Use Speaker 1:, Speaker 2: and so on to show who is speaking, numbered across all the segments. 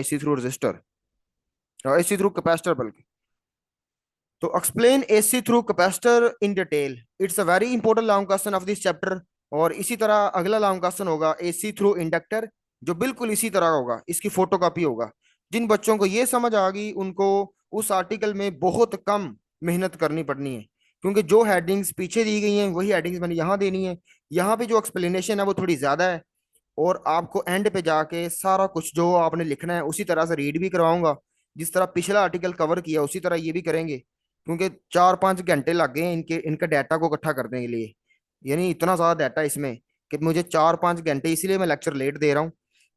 Speaker 1: AC through register, AC through capacitor बल्कि। तो explain AC through capacitor in detail, it's a very important long question of this chapter. और इसी तरह अगला long question होगा AC through inductor, जो बिल्कुल इसी तरह होगा, इसकी फोटोकॉपी होगा। जिन बच्चों को ये समझ आ गई उनको उस आर्टिकल में बहुत कम मेहनत करनी पड़नी है, क्योंकि जो हेडिंग्स पीछे दी गई हैं वही हेडिंग्स मैंने यहाँ देनी है। यहाँ पे जो एक्सप्लेनेशन है वो थोड़ी ज्यादा है, और आपको एंड पे जाके सारा कुछ जो आपने लिखना है उसी तरह से रीड भी करवाऊंगा। जिस तरह पिछला आर्टिकल कवर किया उसी तरह ये भी करेंगे, क्योंकि 4-5 घंटे लग गए हैं इनके इनका डाटा को इकट्ठा करने के लिए। यानी इतना ज्यादा डाटा इसमें कि मुझे 4-5 घंटे, इसीलिए मैं लेक्चर लेट दे रहा हूँ,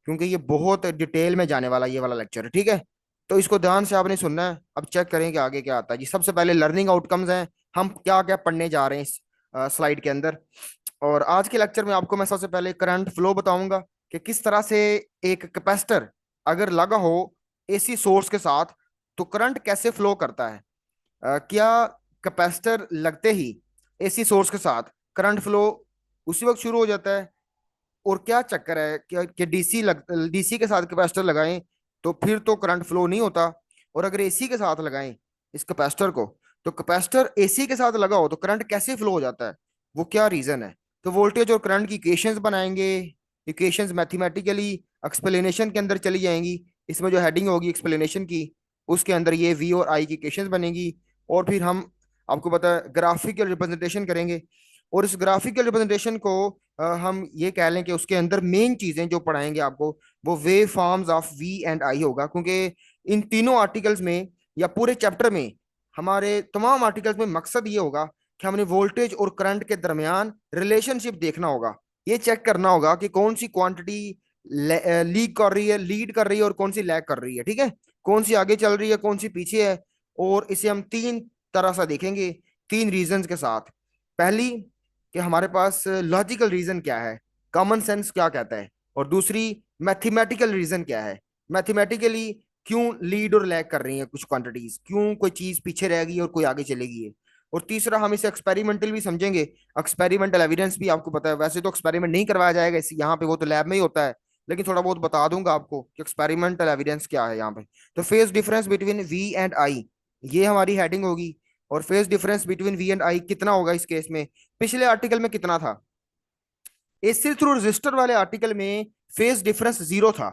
Speaker 1: क्योंकि ये बहुत डिटेल में जाने वाला ये वाला लेक्चर है। ठीक है, तो इसको ध्यान से आपने सुनना है। अब चेक करेंगे आगे क्या आता है जी। सबसे पहले लर्निंग आउटकम्स हैं, हम क्या क्या पढ़ने जा रहे हैं इस स्लाइड के अंदर। और आज के लेक्चर में आपको मैं सबसे पहले करंट फ्लो बताऊंगा कि किस तरह से एक कैपेसिटर अगर लगा हो एसी सोर्स के साथ तो करंट कैसे फ्लो करता है। क्या कैपेसिटर लगते ही एसी सोर्स के साथ करंट फ्लो उसी वक्त शुरू हो जाता है, और क्या चक्कर है कि डीसी के साथ कैपेसिटर लगाएं तो फिर तो करंट फ्लो नहीं होता, और अगर एसी के साथ लगाएं इस कैपेसिटर को तो कैपेसिटर एसी के साथ लगा हो तो करंट कैसे फ्लो हो जाता है, वो क्या रीजन है। तो वोल्टेज और करंट की इक्वेशंस बनाएंगे, इक्वेशंस मैथमेटिकली एक्सप्लेनेशन के अंदर चली जाएंगी। इसमें जो हेडिंग होगी एक्सप्लेनेशन की, उसके अंदर ये वी और आई की इक्वेशंस बनेगी। और फिर हम, आपको पता है, ग्राफिकल रिप्रेजेंटेशन करेंगे। और इस ग्राफिकल रिप्रेजेंटेशन को हम ये कह लें कि उसके अंदर मेन चीजें जो पढ़ाएंगे आपको वो wave forms of V and I होगा, क्योंकि इन तीनों आर्टिकल्स में या पूरे चैप्टर में, हमारे तमाम आर्टिकल्स में मकसद ये होगा कि हमने वोल्टेज और करंट के दरमियान रिलेशनशिप देखना होगा। ये चेक करना होगा कि कौन सी क्वांटिटी लीड कर रही है, और कौन सी लैग कर रही है। ठीक है, कौन सी आगे चल रही है, कौन सी पीछे है। और इसे हम तीन तरह से देखेंगे, तीन रीजंस के साथ। पहली, कि हमारे पास लॉजिकल रीजन क्या है, कॉमन सेंस क्या कहता है। और दूसरी, मैथमेटिकल रीजन क्या है, मैथमेटिकली क्यों लीड और लैग कर रही है कुछ क्वांटिटीज, क्यों कोई चीज पीछे रहेगी और कोई आगे चलेगी है। और तीसरा, हम इसे एक्सपेरिमेंटल भी समझेंगे, एक्सपेरिमेंटल एविडेंस भी। आपको पता है वैसे तो एक्सपेरिमेंट नहीं करवाया जाएगा इस यहाँ पे, वो तो लैब में ही होता है, लेकिन थोड़ा बहुत बता दूंगा आपको कि एक्सपेरिमेंटल एविडेंस क्या है यहाँ पे। तो phase difference between V and I, ये हमारी हेडिंग होगी। और phase difference between V and I कितना होगा इस केस में, पिछले आर्टिकल में कितना था। एसी थ्रू रजिस्टर वाले आर्टिकल में फेज डिफरेंस 0 था,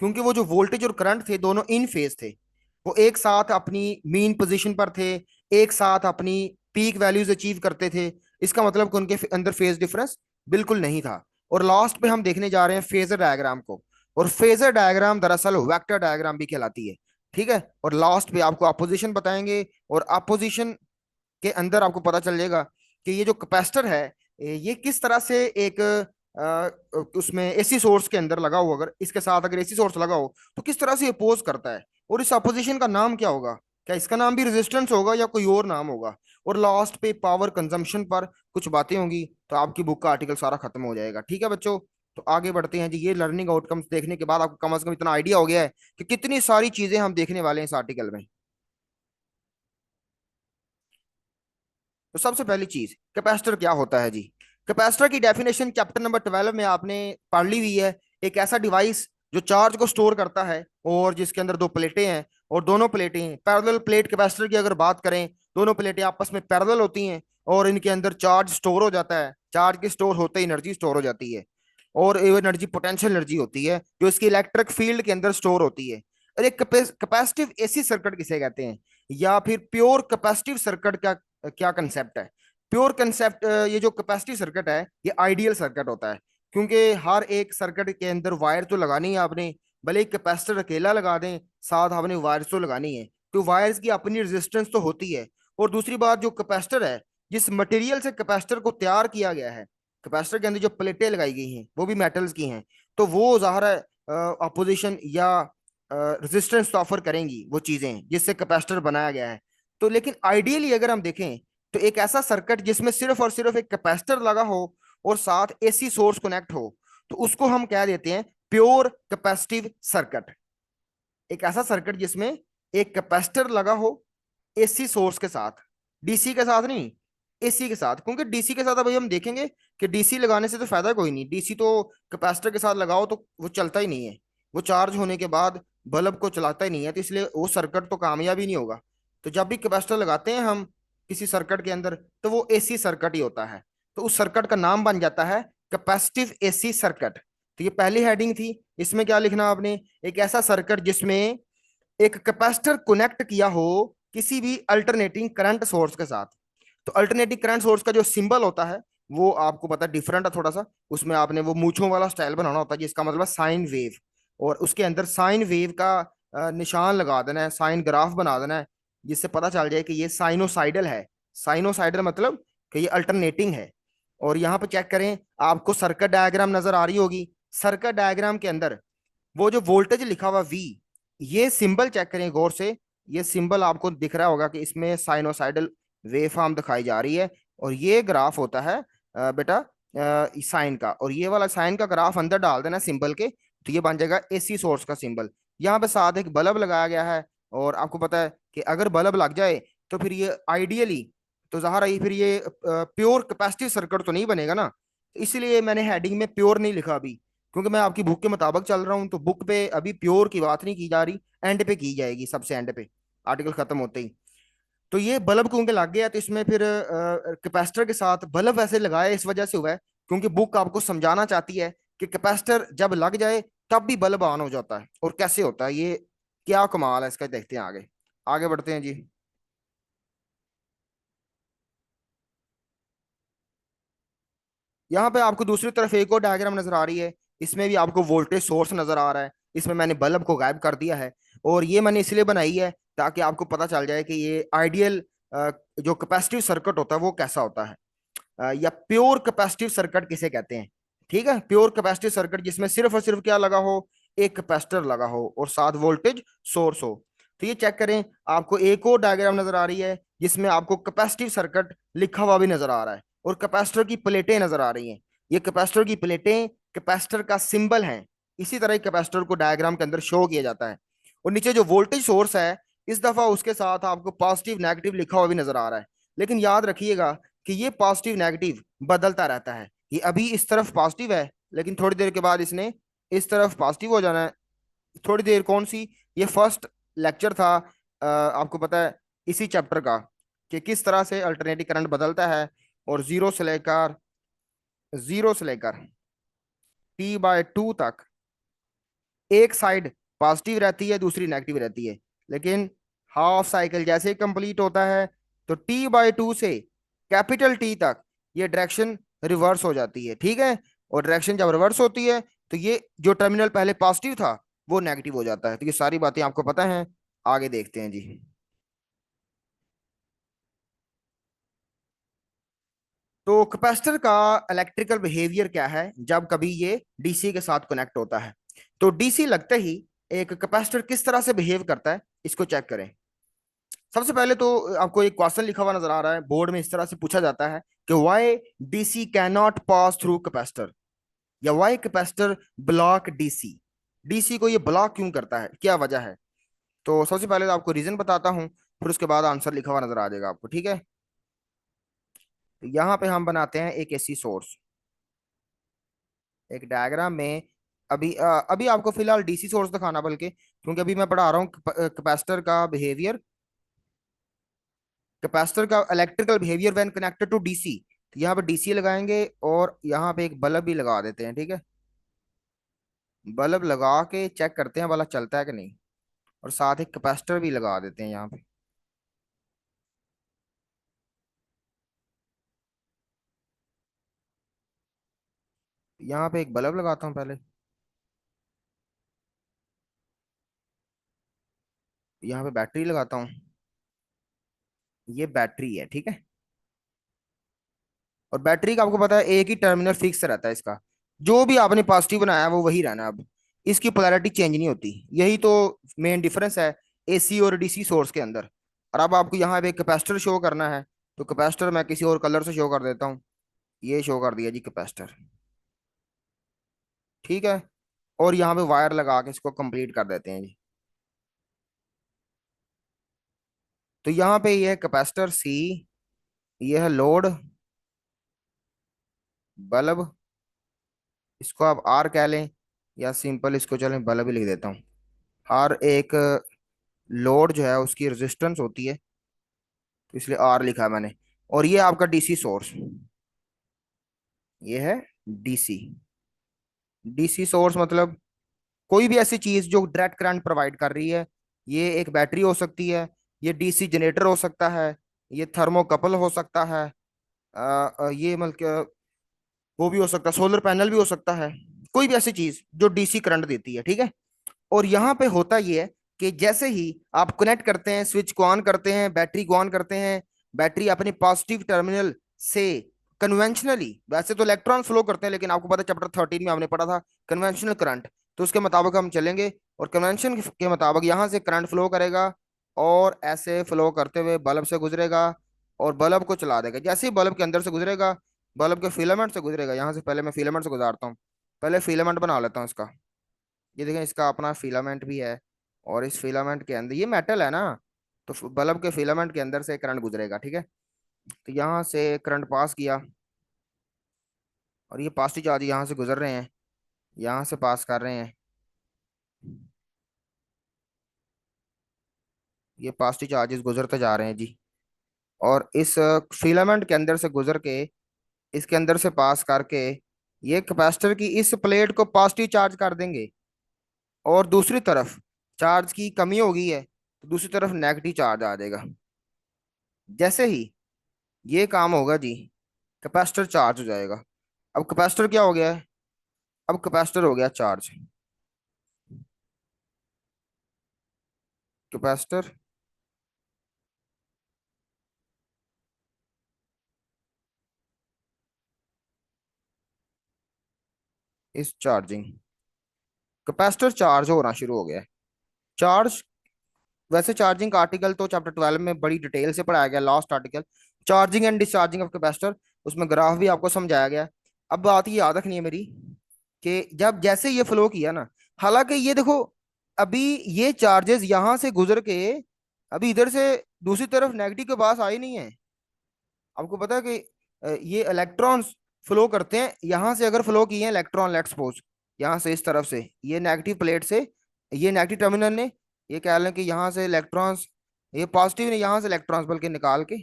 Speaker 1: क्योंकि वो जो वोल्टेज और करंट थे दोनों इन फेज थे, वो एक साथ अपनी मीन पोजीशन पर थे, एक साथ अपनी पीक वैल्यूज अचीव करते थे। इसका मतलब कि उनके अंदर फेज डिफरेंस बिल्कुल नहीं था। और लास्ट पे हम देखने जा रहे हैं फेजर डायग्राम को, और फेजर डायग्राम दरअसल वेक्टर डायग्राम भी कहलाती है। ठीक है, और लास्ट पे आपको अपोजिशन बताएंगे, और अपोजिशन के अंदर आपको पता चल जाएगा कि ये जो कैपेसिटर है ये किस तरह से एक उसमें एसी सोर्स के अंदर लगा हो, अगर इसके साथ अगर एसी सोर्स लगा हो तो किस तरह से अपोज करता है, और इस अपोजिशन का नाम क्या होगा, क्या इसका नाम भी रेजिस्टेंस होगा या कोई और नाम होगा। और लास्ट पे पावर कंजम्पशन पर कुछ बातें होंगी, तो आपकी बुक का आर्टिकल सारा खत्म हो जाएगा। ठीक है बच्चों, तो आगे बढ़ते हैं जी। ये लर्निंग आउटकम्स देखने के बाद आपको कम से कम इतना आइडिया हो गया है कि कितनी सारी चीजें हम देखने वाले हैं इस आर्टिकल में। तो सबसे पहली चीज, कैपेसिटर क्या होता है जी। कैपेसिटर की डेफिनेशन चैप्टर नंबर 12 में आपने पढ़ ली हुई है। एक ऐसा डिवाइस जो चार्ज को स्टोर करता है, और जिसके अंदर दो प्लेटें हैं, और दोनों प्लेटें पैरेलल प्लेट। कैपेसिटर की अगर बात करें, दोनों प्लेटें आपस में पैरेलल होती हैं, और इनके अंदर चार्ज स्टोर हो जाता है। चार्ज के स्टोर होते ही एनर्जी स्टोर हो जाती है, और ये एनर्जी पोटेंशियल एनर्जी होती है जो इसकी इलेक्ट्रिक फील्ड के अंदर स्टोर होती है। और एक कैपेसिटिव एसी सर्किट किसे कहते हैं, या फिर प्योर कैपेसिटिव सर्किट का क्या कंसेप्ट है। प्योर कंसेप्ट, ये जो कैपेसिटिव सर्किट है ये आइडियल सर्किट होता है, क्योंकि हर एक सर्किट के अंदर वायर तो लगानी है आपने, भले एक कैपेसिटर अकेला लगा दें, साथ आपने वायर्स तो लगानी है, तो वायर्स की अपनी रेजिस्टेंस तो होती है। और दूसरी बात, जो कैपेसिटर है, जिस मटेरियल से कैपेसिटर को तैयार किया गया है, कैपेसिटर के अंदर जो प्लेटें लगाई गई हैं वो भी मेटल्स की हैं, तो वो ज़ाहिर है अपोजिशन या रेजिस्टेंस तो ऑफर करेंगी वो चीजें जिससे कैपेसिटर बनाया गया है। तो लेकिन आइडियली अगर हम देखें तो एक ऐसा सर्किट जिसमें सिर्फ और सिर्फ एक कैपेसिटर लगा हो और साथ एसी सोर्स कनेक्ट हो, तो उसको हम कह देते हैं प्योर कैपेसिटिव सर्किट। एक ऐसा सर्किट जिसमें एक कैपेसिटर लगा हो एसी सोर्स के साथ, डीसी के साथ नहीं, एसी के साथ। क्योंकि डीसी के साथ अभी हम देखेंगे कि डीसी लगाने से तो फायदा कोई नहीं, डीसी तो कैपेसिटर के साथ लगाओ तो वो चलता ही नहीं है, वो चार्ज होने के बाद बल्ब को चलाता ही नहीं है, तो इसलिए वो सर्किट तो कामयाब ही नहीं होगा। तो जब भी कैपेसिटर लगाते हैं हम किसी सर्किट के अंदर, तो वो एसी सर्किट ही होता है। तो उस सर्किट का नाम बन जाता है कैपेसिटिव एसी सर्किट। तो ये पहली हेडिंग थी। इसमें क्या लिखना आपने? एक ऐसा सर्किट जिसमें एक कैपेसिटर कनेक्ट किया हो किसी भी अल्टरनेटिंग करंट सोर्स के साथ। तो अल्टरनेटिंग करंट सोर्स का जो सिंबल होता है वो आपको पता डिफरेंट है थोड़ा सा। उसमें आपने वो मूछों वाला स्टाइल बनाना होता है जिसका मतलब साइन वेव, और उसके अंदर साइन वेव का निशान लगा देना है, साइन ग्राफ बना देना है, जिससे पता चल जाए कि ये साइनोसाइडल है। साइनोसाइडल मतलब कि ये अल्टरनेटिंग है। और यहाँ पे चेक करें, आपको सर्किट डायग्राम नजर आ रही होगी। सर्किट डायग्राम के अंदर वो जो वोल्टेज लिखा हुआ वी, ये सिंबल चेक करें गौर से। ये सिंबल आपको दिख रहा होगा कि इसमें साइनोसाइडल वेवफॉर्म दिखाई जा रही है। और ये ग्राफ होता है बेटा साइन का, और ये वाला साइन का ग्राफ अंदर डाल देना सिंबल के, तो ये बन जाएगा एसी सोर्स का सिंबल। यहाँ पे साथ एक बल्ब लगाया गया है। और आपको पता है कि अगर बल्ब लग जाए तो फिर ये आइडियली, तो ज़ाहिर है फिर ये प्योर कैपेसिटिव सर्किट तो नहीं बनेगा ना। इसलिए मैंने हेडिंग में प्योर नहीं लिखा अभी, क्योंकि मैं आपकी बुक के मुताबिक चल रहा हूँ। तो बुक पे अभी प्योर की बात नहीं की जा रही, एंड पे की जाएगी, सबसे एंड पे, आर्टिकल खत्म होते ही। तो ये बल्ब क्योंकि लग गया, तो इसमें फिर कैपेसिटर के साथ बल्ब ऐसे लगाया इस वजह से हुआ है क्योंकि बुक आपको समझाना चाहती है कि कैपेसिटर जब लग जाए तब भी बल्ब ऑन हो जाता है। और कैसे होता है ये, क्या कमाल है इसका, देखते हैं आगे। आगे बढ़ते हैं जी। यहाँ पे आपको दूसरी तरफ एक और डायग्राम नजर आ रही है। इसमें भी आपको वोल्टेज सोर्स नजर आ रहा है। इसमें मैंने बल्ब को गायब कर दिया है। और ये मैंने इसलिए बनाई है ताकि आपको पता चल जाए कि ये आइडियल जो कैपेसिटिव सर्किट होता है वो कैसा होता है। या प्योर कैपेसिटिव सर्किट किसे कहते हैं। ठीक है, प्योर कैपेसिटिव सर्किट जिसमें सिर्फ और सिर्फ क्या लगा हो, एक कैपेसिटर लगा हो और साथ वोल्टेज सोर्स हो। तो ये चेक करें, आपको एक और डायग्राम नजर आ रही है जिसमें आपको कैपेसिटिव सर्किट लिखा हुआ भी नजर आ रहा है और कैपेसिटर की प्लेटें नजर आ रही हैं। ये कैपेसिटर की प्लेटें कैपेसिटर का सिंबल हैं। इसी तरह कैपेसिटर को डायग्राम के अंदर शो किया जाता है। और नीचे जो वोल्टेज सोर्स है, इस दफा उसके साथ आपको पॉजिटिव नेगेटिव लिखा हुआ भी नजर आ रहा है। लेकिन याद रखिएगा कि ये पॉजिटिव नेगेटिव बदलता रहता है। ये अभी इस तरफ पॉजिटिव है, लेकिन थोड़ी देर के बाद इसने इस तरफ पॉजिटिव हो जाना है। थोड़ी देर कौन सी, ये फर्स्ट लेक्चर था आपको पता है इसी चैप्टर का, कि किस तरह से अल्टरनेटिव करंट बदलता है। और जीरो से लेकर T/2 तक एक साइड पॉजिटिव रहती है, दूसरी नेगेटिव रहती है। लेकिन हाफ साइकिल जैसे ही कंप्लीट होता है तो T/2 से कैपिटल टी तक ये डायरेक्शन रिवर्स हो जाती है। ठीक है, और डायरेक्शन जब रिवर्स होती है तो ये जो टर्मिनल पहले पॉजिटिव था वो नेगेटिव हो जाता है। तो ये सारी बातें आपको पता है। आगे देखते हैं जी। तो कैपेसिटर का इलेक्ट्रिकल बिहेवियर क्या है जब कभी ये डीसी के साथ कनेक्ट होता है। तो डीसी लगते ही एक कैपेसिटर किस तरह से बिहेव करता है, इसको चेक करें। सबसे पहले तो आपको एक क्वेश्चन लिखा हुआ नजर आ रहा है बोर्ड में, इस तरह से पूछा जाता है कि why DC can not pass through capacitor, या why capacitor block DC. DC को ये ब्लॉक क्यों करता है, क्या वजह है। तो सबसे पहले तो आपको रीजन बताता हूँ, फिर उसके बाद आंसर लिखा हुआ नजर आ जाएगा आपको। ठीक है, तो यहाँ पे हम बनाते हैं एक एसी सोर्स, एक डायग्राम में। अभी आपको फिलहाल डीसी सोर्स दिखाना, बल्कि क्योंकि अभी मैं पढ़ा रहा हूँ कैपेसिटर का बिहेवियर, कैपेसिटर का electrical behaviour when connected to DC. तो यहाँ पे डीसी लगाएंगे और यहाँ पे एक बल्ब भी लगा देते हैं। ठीक है, बल्ब लगा के चेक करते हैं भला चलता है कि नहीं। और साथ एक कैपेसिटर भी लगा देते हैं यहाँ पे। यहाँ पे एक बल्ब लगाता हूँ पहले, यहाँ पे बैटरी लगाता हूँ। ये बैटरी है, ठीक है। और बैटरी का आपको पता है एक ही टर्मिनल फिक्स रहता है इसका, जो भी आपने पॉजिटिव बनाया है वो वही रहना। अब इसकी पोलैरिटी चेंज नहीं होती, यही तो मेन डिफरेंस है एसी और डीसी सोर्स के अंदर। और अब आपको यहाँ पे कैपेसिटर शो करना है, तो कैपेसिटर मैं किसी और कलर से शो कर देता हूँ। ये शो कर दिया जी कैपेसिटर। ठीक है, और यहाँ पे वायर लगा के इसको कंप्लीट कर देते हैं जी। तो यहाँ पे ये है कैपेसिटर सी, ये है लोड, बल्ब, इसको आप आर कह लें या सिंपल इसको चलें बल्ब ही लिख देता हूँ। हर एक लोड जो है उसकी रेजिस्टेंस होती है, तो इसलिए आर लिखा है मैंने। और ये आपका डीसी सोर्स, ये है डीसी। डीसी सोर्स मतलब कोई भी ऐसी चीज जो डायरेक्ट करंट प्रोवाइड कर रही है। ये एक बैटरी हो सकती है, ये डीसी जनरेटर हो सकता है, ये थर्मोकपल हो सकता है, ये मतलब वो भी हो सकता है, सोलर पैनल भी हो सकता है। कोई भी ऐसी चीज जो डीसी करंट देती है, ठीक है। और यहाँ पे होता ये है कि जैसे ही आप कनेक्ट करते हैं, स्विच को ऑन करते हैं, बैटरी को ऑन करते हैं, बैटरी अपने पॉजिटिव टर्मिनल से कन्वेंशनली, वैसे तो इलेक्ट्रॉन फ्लो करते हैं, लेकिन आपको पता है चैप्टर 13 में हमने पढ़ा था कन्वेंशनल करंट, तो उसके मुताबिक हम चलेंगे। और कन्वेंशन के मुताबिक यहाँ से करंट फ्लो करेगा और ऐसे फ्लो करते हुए बल्ब से गुजरेगा और बल्ब को चला देगा। जैसे ही बल्ब के अंदर से गुजरेगा, बल्ब के फिलामेंट से गुजरेगा, यहाँ से पहले मैं फिलामेंट से गुजारता हूँ। पहले फिलामेंट बना लेता हूँ इसका। ये देखें, इसका अपना फिलामेंट भी है, और इस फिलामेंट के अंदर ये मेटल है ना, तो बल्ब के फिलामेंट के अंदर से करंट गुजरेगा, ठीक है। तो यहाँ से करंट पास किया, और ये पॉजिटिव चार्ज यहाँ से गुजर रहे हैं, यहाँ से पास कर रहे हैं, ये पॉजिटिव चार्जेस गुजरते जा रहे हैं जी। और इस फिलामेंट के अंदर से गुजर के, इसके अंदर से पास करके, ये कैपेसिटर की इस प्लेट को पॉजिटिव चार्ज कर देंगे। और दूसरी तरफ चार्ज की कमी हो गई है, तो दूसरी तरफ नेगेटिव चार्ज आ जाएगा। जैसे ही ये काम होगा जी, कैपेसिटर चार्ज हो जाएगा। अब कैपेसिटर क्या हो गया है? अब कैपेसिटर हो गया charge. Capacitor is charging. Capacitor charge होना शुरू हो गया है। चार्ज, वैसे चार्जिंग का आर्टिकल तो चैप्टर 12 में बड़ी डिटेल से पढ़ाया गया, last article, charging and discharging of capacitor. उसमें ग्राफ भी आपको समझाया गया। अब बात ये याद रखनी है मेरी, कि जब जैसे ये फ्लो किया ना, हालांकि ये देखो, अभी ये चार्जेस यहां से गुजर के अभी इधर से दूसरी तरफ नेगेटिव के पास आई नहीं है। आपको पता है कि ये इलेक्ट्रॉन्स फ्लो करते हैं, यहां से अगर फ्लो किए हैं इलेक्ट्रॉन, लेट्स सपोज यहां से इस तरफ से, ये नेगेटिव प्लेट से, ये नेगेटिव टर्मिनल ने, ये कह लें कि यहाँ से इलेक्ट्रॉन्स, ये पॉजिटिव ने यहाँ से इलेक्ट्रॉन्स बल्कि निकाल के,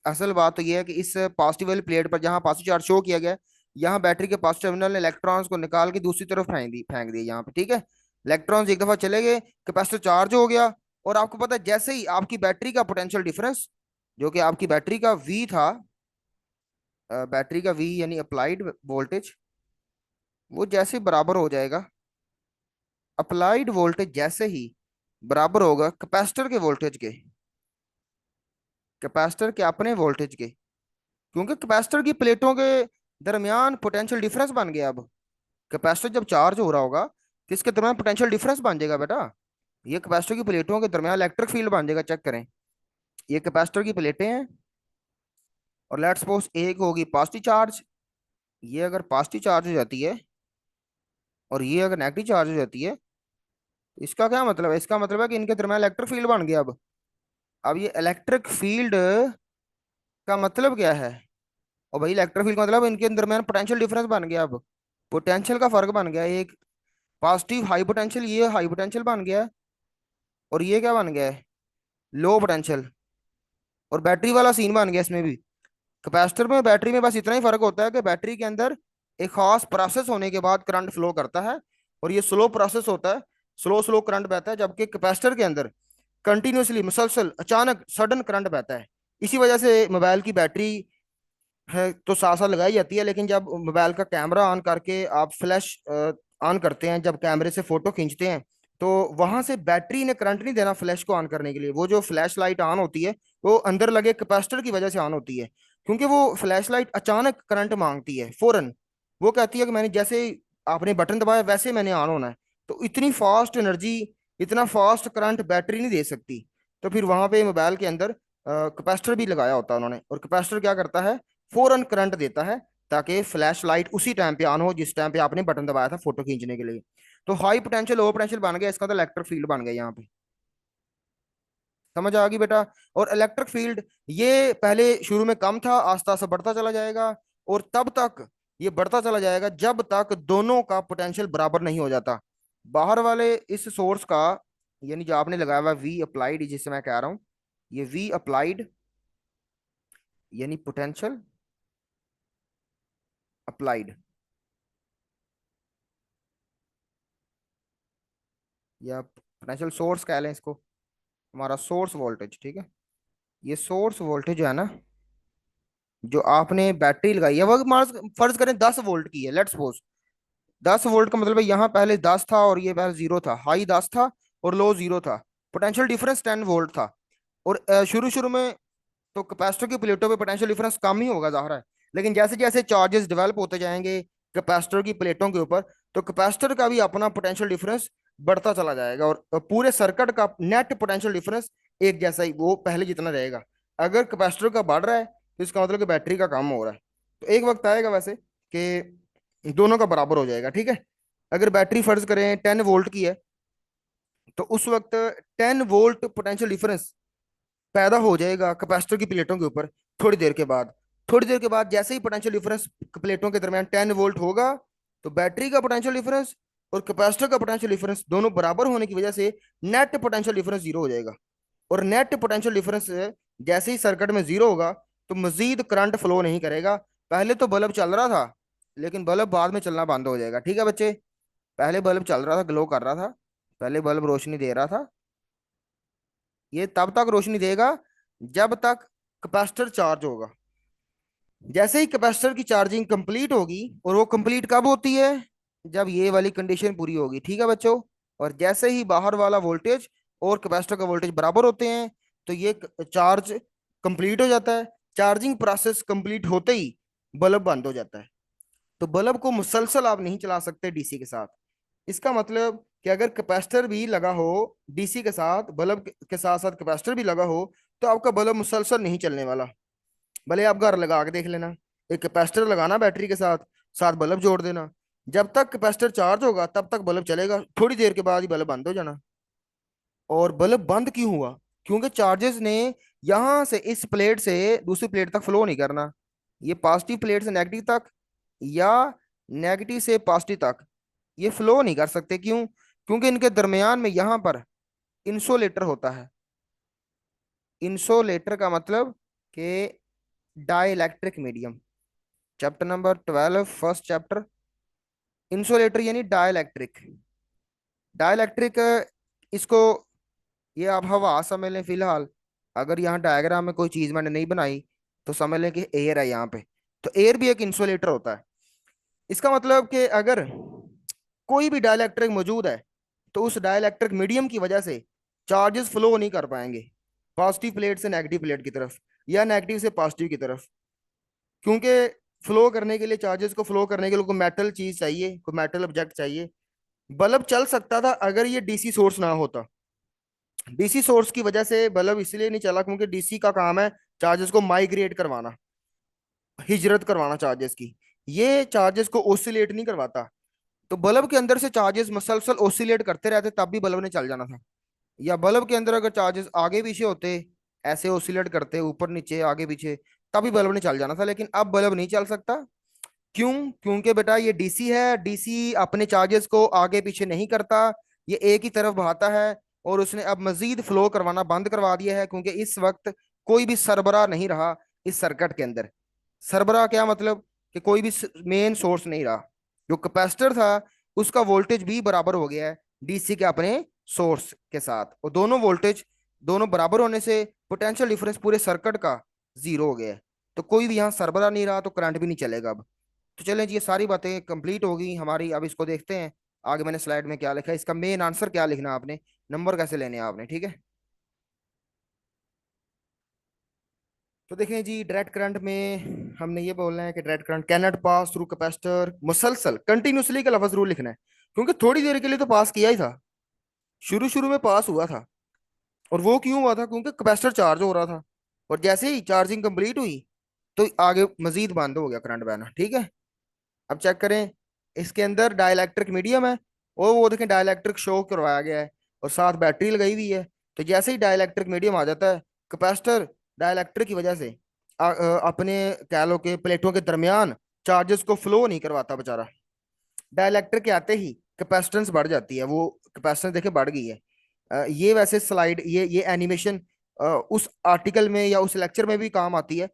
Speaker 1: असल बात तो ये है कि इस पॉजिटिव वाली प्लेट पर जहाँ पॉजिटिव चार्ज शो किया गया है, यहाँ बैटरी के पॉजिटिव टर्मिनल ने इलेक्ट्रॉन्स को निकाल के दूसरी तरफ फेंक दिए यहाँ पे, ठीक है। इलेक्ट्रॉन्स एक दफा चले गए, कैपेसिटर चार्ज हो गया। और आपको पता है जैसे ही आपकी बैटरी का पोटेंशियल डिफरेंस, जो कि आपकी बैटरी का वी था, बैटरी का वी यानी अप्लाइड वोल्टेज, वो जैसे बराबर हो जाएगा, अप्लाइड वोल्टेज जैसे ही बराबर होगा कैपेसिटर के वोल्टेज के, कैपेसिटर के अपने वोल्टेज के, क्योंकि कैपेसिटर की प्लेटों के दरमियान पोटेंशियल डिफरेंस बन गया। अब कैपेसिटर जब चार्ज हो रहा होगा, तो इसके दरमियान पोटेंशियल डिफरेंस बन जाएगा बेटा। ये कैपेसिटर की प्लेटों के दरमियान इलेक्ट्रिक फील्ड बन जाएगा, चेक करें। ये कैपेसिटर की प्लेटें हैं, और लेट्स सपोज एक होगी पॉजिटिव चार्ज, ये अगर पॉजिटिव चार्ज हो जाती है और ये अगर नेगेटिव चार्ज हो जाती है, इसका क्या मतलब है? इसका मतलब है कि इनके दरमियान इलेक्ट्रिक फील्ड बन गया। अब ये इलेक्ट्रिक फील्ड का मतलब क्या है? और भाई इलेक्ट्रिक फील्ड का मतलब इनके दरमियान पोटेंशियल डिफरेंस बन गया। अब पोटेंशियल का फर्क बन गया, एक पॉजिटिव हाई पोटेंशियल, ये हाई पोटेंशियल बन गया है, और ये क्या बन गया है? Low potential. और बैटरी वाला सीन बन गया इसमें भी। कैपेसिटर में बैटरी में बस इतना ही फर्क होता है कि बैटरी के अंदर एक खास प्रोसेस होने के बाद करंट फ्लो करता है, और ये स्लो प्रोसेस होता है, स्लो स्लो करंट बहता है। जबकि कैपेसिटर के अंदर कंटिन्यूसली, मुसलसल, अचानक सडन करंट बहता है। इसी वजह से मोबाइल की बैटरी है तो साथ साथ लगाई जाती है, लेकिन जब मोबाइल का कैमरा ऑन करके आप फ्लैश ऑन करते हैं, जब कैमरे से फोटो खींचते हैं, तो वहां से बैटरी ने करंट नहीं देना फ्लैश को ऑन करने के लिए। वो जो फ्लैश लाइट ऑन होती है, वो अंदर लगे कैपेसिटर की वजह से ऑन होती है, क्योंकि वो फ्लैश लाइट अचानक करंट मांगती है फौरन। वो कहती है कि मैंने जैसे आपने बटन दबाया वैसे मैंने ऑन होना है। तो इतनी फास्ट एनर्जी, इतना फास्ट करंट बैटरी नहीं दे सकती। तो फिर वहां पे मोबाइल के अंदर कैपेसिटर भी लगाया होता है उन्होंने, और कैपेसिटर क्या करता है? फौरन करंट देता है, ताकि फ्लैश लाइट उसी टाइम पे ऑन हो जिस टाइम पे आपने बटन दबाया था फोटो खींचने के लिए। तो हाई पोटेंशियल लो पोटेंशियल बन गया, इसका तो इलेक्ट्रिक फील्ड बन गया यहाँ पे। समझ आ गई बेटा? और इलेक्ट्रिक फील्ड ये पहले शुरू में कम था, आस्ता आस्ता बढ़ता चला जाएगा, और तब तक ये बढ़ता चला जाएगा जब तक दोनों का पोटेंशियल बराबर नहीं हो जाता। बाहर वाले इस सोर्स का, यानी जो आपने लगाया हुआ वी अप्लाइड, जिससे मैं कह रहा हूं, ये वी अप्लाइड यानी पोटेंशियल अप्लाइड, या पोटेंशियल सोर्स कह लें इसको, हमारा सोर्स वोल्टेज, ठीक है। ये सोर्स वोल्टेज जो है ना, जो आपने बैटरी लगाई है, वो फर्ज करें 10 वोल्ट की है, लेट्स सपोज। 10 वोल्ट का मतलब है यहाँ पहले 10 था और ये पहले 0 था, हाई 10 था और लो 0 था। पोटेंशियल डिफरेंस 10 वोल्ट था। और शुरू शुरू में तो कैपेसिटर की प्लेटों पे पोटेंशियल डिफरेंस कम ही होगा, जाहिर है। लेकिन जैसे जैसे चार्जेस डेवलप होते जाएंगे कैपेसिटर की प्लेटों के ऊपर, तो कैपेसिटर का भी अपना पोटेंशियल डिफरेंस बढ़ता चला जाएगा, और पूरे सर्किट का नेट पोटेंशियल डिफरेंस एक जैसा ही, वो पहले जितना रहेगा। अगर कैपेसिटर का बढ़ रहा है तो इसका मतलब कि बैटरी का कम हो रहा है। तो एक वक्त आएगा वैसे कि दोनों का बराबर हो जाएगा, ठीक है। अगर बैटरी फर्ज करें 10 वोल्ट की है, तो उस वक्त 10 वोल्ट पोटेंशियल डिफरेंस पैदा हो जाएगा कैपेसिटर की प्लेटों के ऊपर। थोड़ी देर के बाद, थोड़ी देर के बाद जैसे ही पोटेंशियल डिफरेंस प्लेटों के दरमियान 10 वोल्ट होगा, तो बैटरी का पोटेंशियल डिफरेंस और कैपेसिटर का पोटेंशियल डिफरेंस दोनों बराबर होने की वजह से नेट पोटेंशियल डिफरेंस जीरो हो जाएगा। और नेट पोटेंशियल डिफरेंस जैसे ही सर्किट में जीरो होगा, तो मजीद करंट फ्लो नहीं करेगा। पहले तो बल्ब चल रहा था, लेकिन बल्ब बाद में चलना बंद हो जाएगा, ठीक है बच्चे। पहले बल्ब चल रहा था, ग्लो कर रहा था, पहले बल्ब रोशनी दे रहा था। ये तब तक रोशनी देगा जब तक कैपेसिटर चार्ज होगा। जैसे ही कैपेसिटर की चार्जिंग कंप्लीट होगी, और वो कंप्लीट कब होती है, जब ये वाली कंडीशन पूरी होगी, ठीक है बच्चों। और जैसे ही बाहर वाला वोल्टेज और कैपेसिटर का वोल्टेज बराबर होते हैं, तो ये चार्ज कंप्लीट हो जाता है। चार्जिंग प्रोसेस कंप्लीट होते ही बल्ब बंद हो जाता है। तो बल्ब को मुसलसल आप नहीं चला सकते डीसी के साथ। इसका मतलब कि अगर कैपेसिटर भी लगा हो, डीसी के साथ बल्ब के साथ साथ कैपेसिटर भी लगा हो, तो आपका बल्ब मुसलसल नहीं चलने वाला। भले आप घर लगा के देख लेना, एक कैपेसिटर लगाना बैटरी के साथ, साथ बल्ब जोड़ देना। जब तक कैपेसिटर चार्ज होगा तब तक बल्ब चलेगा, थोड़ी देर के बाद ही बल्ब बंद हो जाना। और बल्ब बंद क्यों हुआ? क्योंकि चार्जेस ने यहां से इस प्लेट से दूसरी प्लेट तक फ्लो नहीं करना। ये पॉजिटिव प्लेट से नेगेटिव तक, या नेगेटिव से पॉजिटिव तक ये फ्लो नहीं कर सकते। क्यों? क्योंकि इनके दरमियान में यहां पर इंसोलेटर होता है। इंसोलेटर का मतलब कि dielectric medium. Chapter number 12, first chapter, insulator यानी डाइइलेक्ट्रिक। डाइइलेक्ट्रिक, इसको ये आप हवा समझ लें फिलहाल। अगर यहाँ डायग्राम में कोई चीज मैंने नहीं बनाई, तो समझ लें कि एयर है यहाँ पे। तो एयर भी एक इंसुलेटर होता है। इसका मतलब कि अगर कोई भी डाइइलेक्ट्रिक मौजूद है, तो उस डाइइलेक्ट्रिक मीडियम की वजह से चार्जेस फ्लो नहीं कर पाएंगे पॉजिटिव प्लेट से नेगेटिव प्लेट की तरफ, या नेगेटिव से पॉजिटिव की तरफ। क्योंकि फ्लो करने के लिए, चार्जेस को फ्लो करने के लिए कोई मेटल चीज चाहिए, कोई मेटल ऑब्जेक्ट चाहिए। बल्ब चल सकता था अगर ये डीसी सोर्स ना होता। डीसी सोर्स की वजह से बल्ब इसलिए नहीं चला क्योंकि डीसी का काम है चार्जेस को माइग्रेट करवाना, हिजरत करवाना चार्जेस की। ये चार्जेस को ओसिलेट नहीं करवाता। तो बल्ब के अंदर से चार्जेस मसलसल ओसिलेट करते रहते, तब भी बल्ब ने चल जाना था। या बल्ब के अंदर अगर चार्जेस आगे पीछे होते, ऐसे ओसिलेट करते ऊपर नीचे आगे पीछे, तभी बल्ब ने चल जाना था। लेकिन अब बल्ब नहीं चल सकता। क्यों? क्योंकि बेटा ये डीसी है, डीसी अपने चार्जेस को आगे पीछे नहीं करता, ये एक ही तरफ बहाता है। और उसने अब मजीद फ्लो करवाना बंद करवा दिया है, क्योंकि इस वक्त कोई भी सरबराह नहीं रहा इस सर्किट के अंदर। सरबराह क्या मतलब? कि कोई भी मेन सोर्स नहीं रहा। जो कैपेसिटर था, उसका वोल्टेज भी बराबर हो गया है डीसी के अपने सोर्स के साथ, और दोनों वोल्टेज दोनों बराबर होने से पोटेंशियल डिफरेंस पूरे सर्किट का जीरो हो गया है। तो कोई भी यहाँ सरबराह नहीं रहा, तो करंट भी नहीं चलेगा अब। तो चलें जी, ये सारी बातें कंप्लीट हो गई हमारी। अब इसको देखते हैं आगे मैंने स्लाइड में क्या लिखा है, इसका मेन आंसर क्या लिखना है आपने, नंबर कैसे लेने हैं आपने, ठीक है। तो देखें जी, डायरेक्ट करंट में हमने ये बोलना है कि direct current can not pass through capacitor मुसलसल कंटिन्यूसली का लफ्ज रूल लिखना है। क्योंकि थोड़ी देर के लिए तो पास किया ही था, शुरू शुरू में पास हुआ था। और वो क्यों हुआ था? क्योंकि कैपेसिटर चार्ज हो रहा था, और जैसे ही चार्जिंग कंप्लीट हुई, तो आगे मजीद बंद हो गया करंट बहना, ठीक है। अब चेक करें, इसके अंदर डाइलेक्ट्रिक मीडियम है, और वो देखें डाइलेक्ट्रिक शो करवाया गया है, और साथ बैटरी लगाई हुई है। तो जैसे ही डाइलेक्ट्रिक मीडियम आ जाता है, कैपेसिटर डाइलेक्ट्रिक की वजह से अपने कह लो के प्लेटों के दरमियान चार्जेस को फ्लो नहीं करवाता बेचारा। डाइलेक्ट्रिक के आते ही कैपेसिटेंस बढ़ जाती है, वो कैपेसिटेंस देखे बढ़ गई है। ये वैसे स्लाइड, ये एनिमेशन उस आर्टिकल में या उस लेक्चर में भी काम आती है।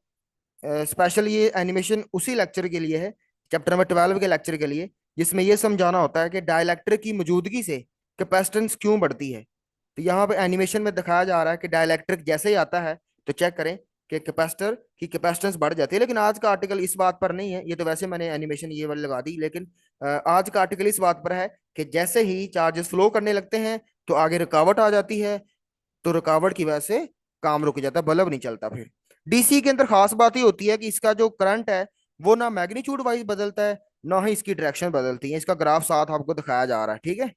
Speaker 1: स्पेशल ये एनिमेशन उसी लेक्चर के लिए है, चैप्टर नंबर 12 के लेक्चर के लिए, जिसमें ये समझाना होता है कि डाइलेक्ट्रिक की मौजूदगी से कैपेसिटेंस क्यों बढ़ती है। तो यहाँ पे एनिमेशन में दिखाया जा रहा है कि डाइलेक्ट्रिक जैसे ही आता है तो चेक करें कि कैपेसिटर की कैपेसिटेंस बढ़ जाती है। लेकिन आज का आर्टिकल इस बात पर नहीं है, ये तो वैसे मैंने एनिमेशन ये वाली लगा दी, लेकिन आज का आर्टिकल इस बात पर है कि जैसे ही चार्जेस फ्लो करने लगते हैं तो आगे रुकावट आ जाती है, तो रुकावट की वजह से काम रुक जाता है, बल्ब नहीं चलता फिर। डीसी के अंदर खास बात ये होती है कि इसका जो करंट है वो ना मैग्नीट्यूड वाइज बदलता है, ना ही इसकी डायरेक्शन बदलती है। इसका ग्राफ साथ आपको दिखाया जा रहा है, ठीक है।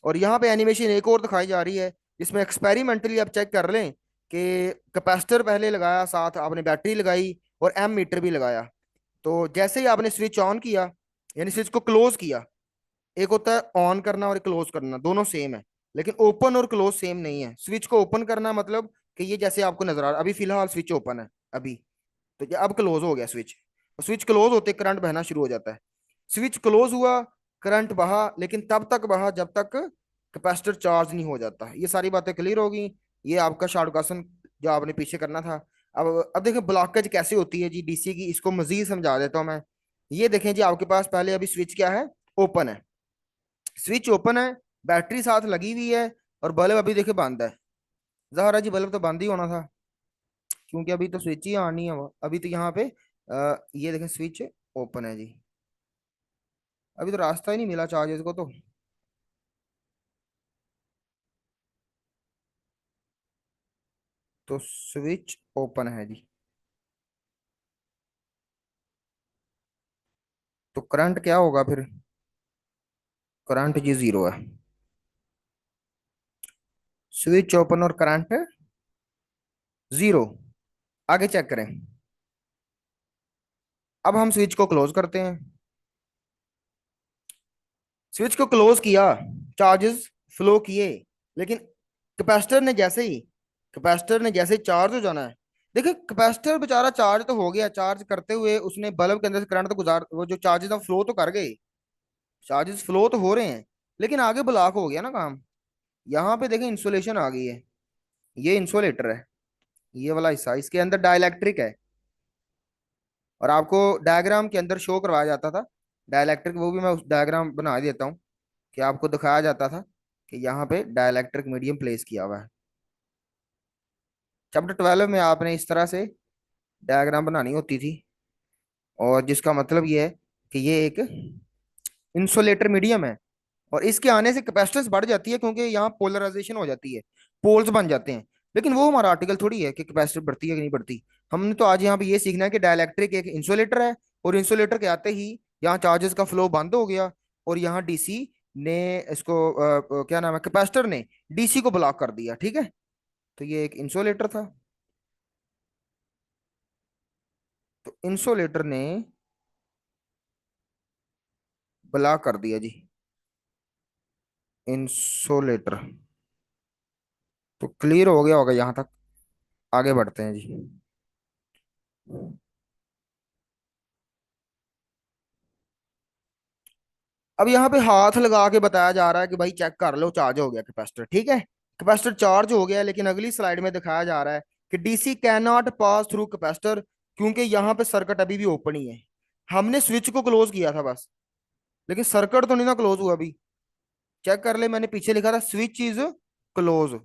Speaker 1: और यहाँ पे एनिमेशन एक और दिखाई जा रही है, जिसमें एक्सपेरिमेंटली आप चेक कर लें कि कैपेसिटर पहले लगाया, साथ आपने बैटरी लगाई और एम मीटर भी लगाया। तो जैसे ही आपने स्विच ऑन किया, यानी स्विच को क्लोज किया, एक होता है ऑन करना और क्लोज करना, दोनों सेम है, लेकिन ओपन और क्लोज सेम नहीं है। स्विच को ओपन करना मतलब कि ये जैसे आपको नजर आ रहा है, अभी फिलहाल स्विच ओपन है अभी, तो ये अब क्लोज हो गया स्विच। स्विच क्लोज होते करंट बहना शुरू हो जाता है। स्विच क्लोज हुआ, करंट बहा, लेकिन तब तक बहा जब तक कैपेसिटर चार्ज नहीं हो जाता। ये सारी बातें क्लियर होगी। ये आपका शॉर्ट क्वेश्चन जो आपने पीछे करना था। अब देखिए ब्लॉकेज कैसे होती है जी डीसी की, इसको मजीद समझा देता हूं मैं। ये देखें जी, आपके पास पहले अभी स्विच क्या है, ओपन है। स्विच ओपन है, बैटरी साथ लगी हुई है, और बल्ब अभी देखिए बंद है। जहरा जी बल्ब तो बंद ही होना था, क्योंकि अभी तो स्विच ही ऑन नहीं है वो। अभी तो यहाँ पे ये देखें स्विच ओपन है जी। अभी तो रास्ता ही नहीं मिला चार्जेस को, तो स्विच ओपन है जी। तो करंट क्या होगा फिर, करंट जी जीरो है। स्विच ओपन और करंट जीरो। आगे चेक करें। अब हम स्विच को क्लोज करते हैं। स्विच को क्लोज किया, चार्जेस फ्लो किए, लेकिन कैपेसिटर ने जैसे ही चार्ज हो जाना है, देखिए कैपेसिटर बेचारा चार्ज तो हो गया, चार्ज करते हुए उसने बल्ब के अंदर से करंट तो गुजार, वो जो चार्जेस फ्लो तो कर गए, चार्जेस फ्लो तो हो रहे हैं, लेकिन आगे ब्लॉक हो गया ना काम। यहाँ पे देखें इंसुलेशन आ गई है, ये इंसुलेटर है, ये वाला हिस्सा, इसके अंदर डाइलेक्ट्रिक है। और आपको डायग्राम के अंदर शो करवाया जाता था डाइलेक्ट्रिक, वो भी मैं उस डायग्राम बना देता हूँ, कि आपको दिखाया जाता था कि यहाँ पे डाइलेक्ट्रिक मीडियम प्लेस किया हुआ है। चैप्टर 12 में आपने इस तरह से डायग्राम बनानी होती थी, और जिसका मतलब ये है कि ये एक इंसुलेटर मीडियम है, और इसके आने से कैपेसिटेंस बढ़ जाती है, क्योंकि यहाँ पोलराइजेशन हो जाती है, पोल्स बन जाते हैं। लेकिन वो हमारा आर्टिकल थोड़ी है कि कैपेसिटी बढ़ती है कि नहीं बढ़ती। हमने तो आज यहाँ पे ये सीखना है कि डाइलेक्ट्रिक एक इंसुलेटर है, और इंसुलेटर के आते ही यहाँ चार्जेस का फ्लो बंद हो गया, और यहाँ डीसी ने इसको क्या नाम है, कैपेसिटर ने डीसी को ब्लॉक कर दिया, ठीक है। तो ये एक इंसुलेटर था, तो इंसुलेटर ने ब्लॉक कर दिया जी, इंसुलेटर। तो क्लियर हो गया होगा यहाँ तक, आगे बढ़ते हैं जी। अब यहाँ पे हाथ लगा के बताया जा रहा है कि भाई चेक कर लो, चार्ज हो गया कैपेसिटर, ठीक है। कैपेसिटर चार्ज हो गया, लेकिन अगली स्लाइड में दिखाया जा रहा है कि DC can not pass through capacitor, क्योंकि यहाँ पे सर्किट अभी भी ओपन ही है। हमने स्विच को क्लोज किया था बस, लेकिन सर्किट तो नहीं ना क्लोज हुआ अभी। चेक कर ले, मैंने पीछे लिखा था स्विच इज क्लोज,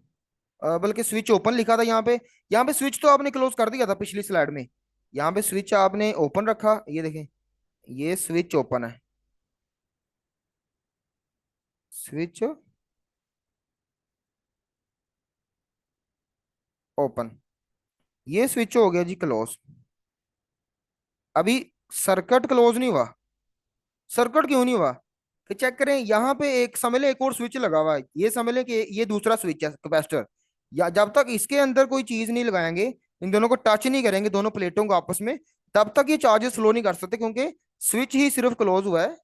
Speaker 1: बल्कि स्विच ओपन लिखा था यहाँ पे। यहाँ पे स्विच तो आपने क्लोज कर दिया था पिछली स्लाइड में, यहाँ पे स्विच आपने ओपन रखा, ये देखें, ये स्विच ओपन है, स्विच ओपन, ये स्विच हो गया जी क्लोज। अभी सर्किट क्लोज नहीं हुआ। सर्किट क्यों नहीं हुआ, कि चेक करें यहाँ पे एक समझ ले, एक और स्विच लगा हुआ है, ये समझ ले कि ये दूसरा स्विच है कैपेसिटर। या जब तक इसके अंदर कोई चीज नहीं लगाएंगे, इन दोनों को टच नहीं करेंगे दोनों प्लेटों को आपस में, तब तक ये चार्जेस फ्लो नहीं कर सकते, क्योंकि स्विच ही सिर्फ क्लोज हुआ है,